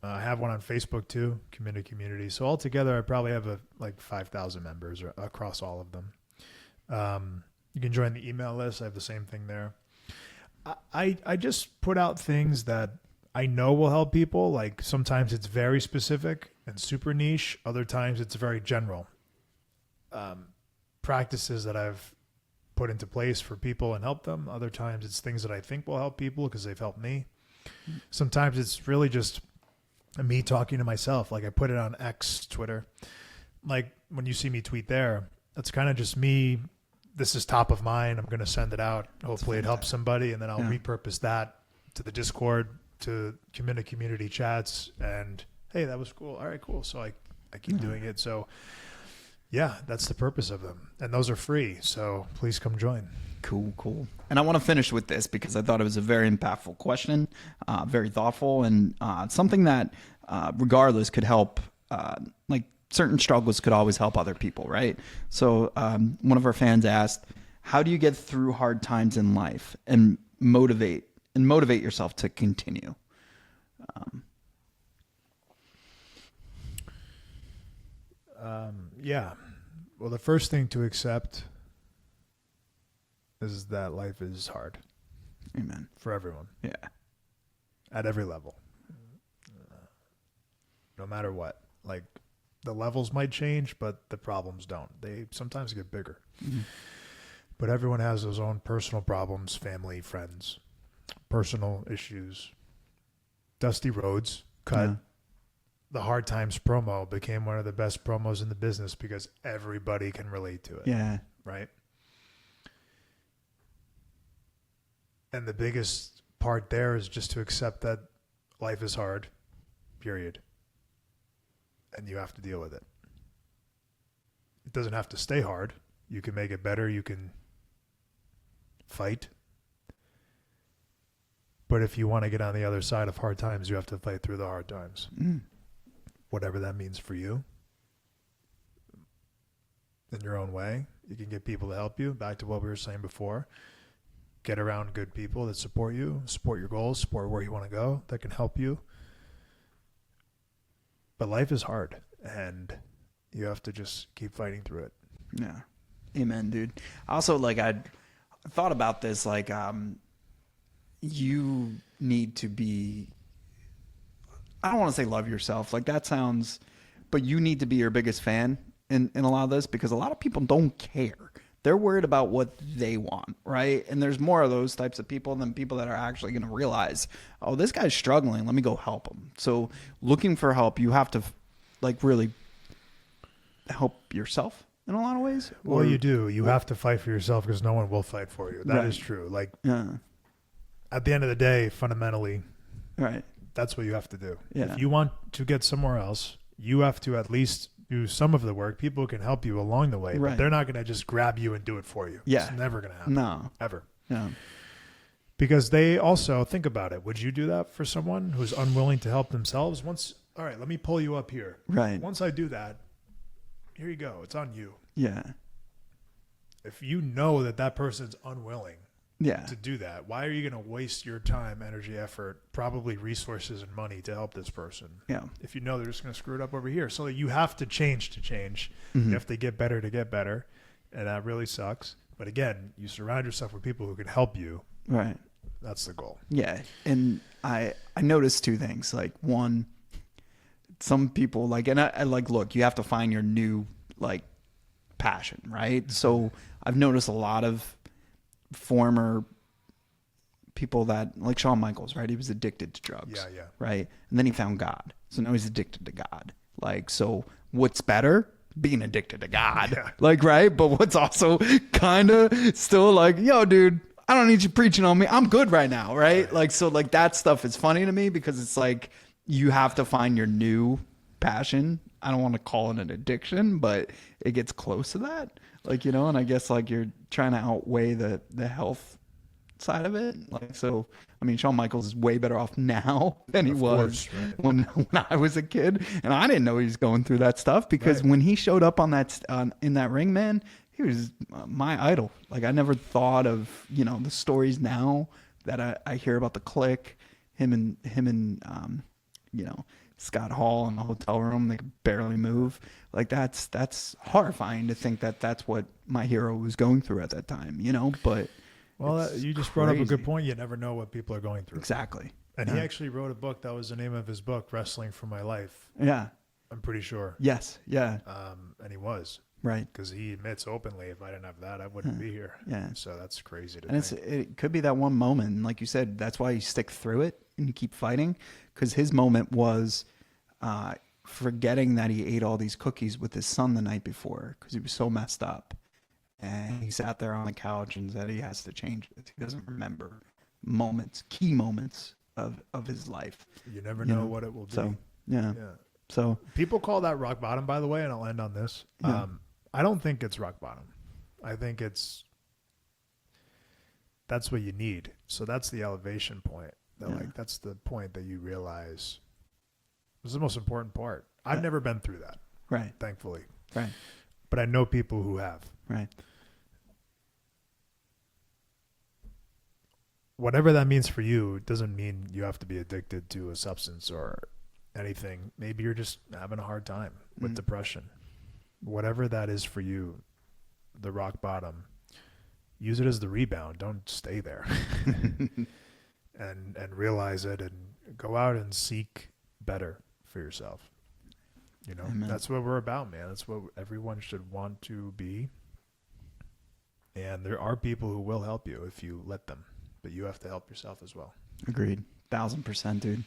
I have one on Facebook too, community. So altogether, I probably have like 5,000 members across all of them. You can join the email list. I have the same thing there. I just put out things that I know will help people. Like sometimes it's very specific and super niche. Other times it's very general. Practices that I've put into place for people and help them. Other times it's things that I think will help people because they've helped me. Sometimes it's really just me talking to myself. Like I put it on X, Twitter. Like when you see me tweet there, that's kind of just me. This is top of mind. I'm going to send it out. Hopefully it helps somebody. And then I'll repurpose that to the Discord, to community chats, and hey, that was cool. All right, cool. So I keep doing it. So yeah, that's the purpose of them. And those are free. So please come join. Cool. And I want to finish with this because I thought it was a very impactful question, very thoughtful, and something that regardless could help, like certain struggles could always help other people, right? So one of our fans asked, how do you get through hard times in life and motivate yourself to continue? Yeah. Well, the first thing to accept is that life is hard. Amen. For everyone. Yeah. At every level. No matter what. Like the levels might change, but the problems don't. They sometimes get bigger. Mm-hmm. But everyone has those own personal problems, family, friends, personal issues. Dusty Rhodes cut. Yeah. The Hard Times promo became one of the best promos in the business because everybody can relate to it. Yeah. Right? And the biggest part there is just to accept that life is hard, period. And you have to deal with it. It doesn't have to stay hard. You can make it better. You can fight. But if you want to get on the other side of hard times, you have to fight through the hard times. Whatever that means for you. In your own way. You can get people to help you. Back to what we were saying before. Get around good people that support you, support your goals, support where you want to go, that can help you. But life is hard, and you have to just keep fighting through it. Yeah. Amen, dude. Also, like, I thought about this, like, you need to be, I don't want to say love yourself. Like, that sounds, but you need to be your biggest fan in a lot of this because a lot of people don't care. They're worried about what they want, right? And there's more of those types of people than people that are actually going to realize, oh, this guy's struggling. Let me go help him. So looking for help, you have to like really help yourself in a lot of ways. Well, you do. You have to fight for yourself because no one will fight for you. That is true. Like at the end of the day, fundamentally, that's what you have to do. Yeah. If you want to get somewhere else, you have to at least do some of the work. People can help you along the way, but they're not going to just grab you and do it for you. Yeah. It's never going to happen. No. Ever. Yeah. Because they also, think about it. Would you do that for someone who's unwilling to help themselves? All right, let me pull you up here. Right. Once I do that, here you go. It's on you. Yeah. If you know that person's unwilling to do that, why are you going to waste your time, energy, effort, probably resources and money to help this person? Yeah. If you know they're just going to screw it up over here. So you have to change to change. Mm-hmm. You have to get better to get better. And that really sucks. But again, you surround yourself with people who can help you. Right. That's the goal. Yeah. And I noticed two things. Like one, some people like, and I like, look, you have to find your new like passion, right? Mm-hmm. So I've noticed a lot of former people that, like Shawn Michaels, right? He was addicted to drugs. Yeah. Right. And then he found God. So now he's addicted to God. Like, so what's better? Being addicted to God. Yeah. Like, right. But what's also kind of still like, yo, dude, I don't need you preaching on me. I'm good right now. Right. Like, so like that stuff is funny to me because it's like you have to find your new passion. I don't want to call it an addiction, but it gets close to that. Like, you know, and I guess like you're trying to outweigh the health side of it. Like, so I mean, Shawn Michaels is way better off now than he was when I was a kid, and I didn't know he was going through that stuff because when he showed up on that in that ring, man, he was my idol. Like, I never thought of, you know, the stories now that I hear about the Click, him and you know, Scott Hall in the hotel room, they could barely move. Like, that's horrifying to think that that's what my hero was going through at that time, you know. But well, you just brought up a good point. You never know what people are going through. Exactly. And he actually wrote a book. That was the name of his book, Wrestling for My Life. Yeah. I'm pretty sure. Yes. Yeah. And he was. Right. Because he admits openly, if I didn't have that, I wouldn't be here. Yeah. So that's crazy to think. And it could be that one moment. And like you said, that's why you stick through it and you keep fighting. Because his moment was forgetting that he ate all these cookies with his son the night before because he was so messed up. And he sat there on the couch and said he has to change it. He doesn't remember key moments of his life. You never know what it will be. So, yeah. So people call that rock bottom, by the way, and I'll end on this. Yeah. I don't think it's rock bottom. I think that's what you need. So that's the elevation point. Like, that's the point that you realize this is the most important part. I've never been through that. Right. Thankfully. Right. But I know people who have. Right. Whatever that means for you, it doesn't mean you have to be addicted to a substance or anything. Maybe you're just having a hard time with depression. Whatever that is for you, the rock bottom, use it as the rebound. Don't stay there. and realize it and go out and seek better for yourself. You know, Amen. That's what we're about, man. That's what everyone should want to be. And there are people who will help you if you let them. But you have to help yourself as well. Agreed. 1000%, dude.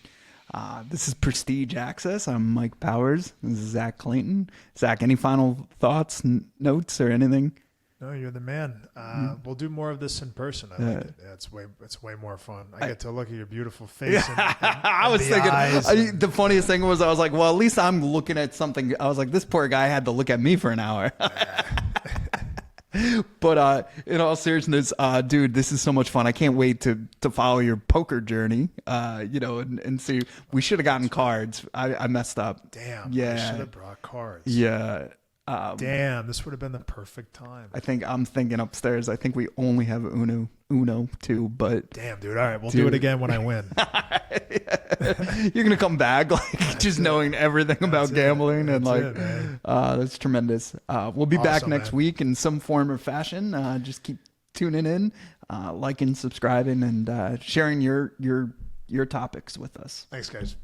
This is Prestige Access. I'm Mike Powers. This is Zack Clayton. Zack, any final thoughts, notes, or anything? No, you're the man. We'll do more of this in person. I like it. Yeah, it's way more fun. I get to look at your beautiful face. I was thinking, the funniest thing was I was like, well, at least I'm looking at something. I was like, this poor guy had to look at me for an hour. But in all seriousness, dude, this is so much fun. I can't wait to follow your poker journey, you know, and see. We should have gotten cards. I messed up. Damn. Yeah. I should have brought cards. Yeah. Damn, this would have been the perfect time. I'm thinking upstairs. I think we only have Uno too, but damn, dude. All right, we'll do it again when I win. You're gonna come back like just knowing everything about gambling and like that's tremendous. We'll be back next week in some form or fashion. Just keep tuning in, liking, subscribing, and sharing your topics with us. Thanks, guys.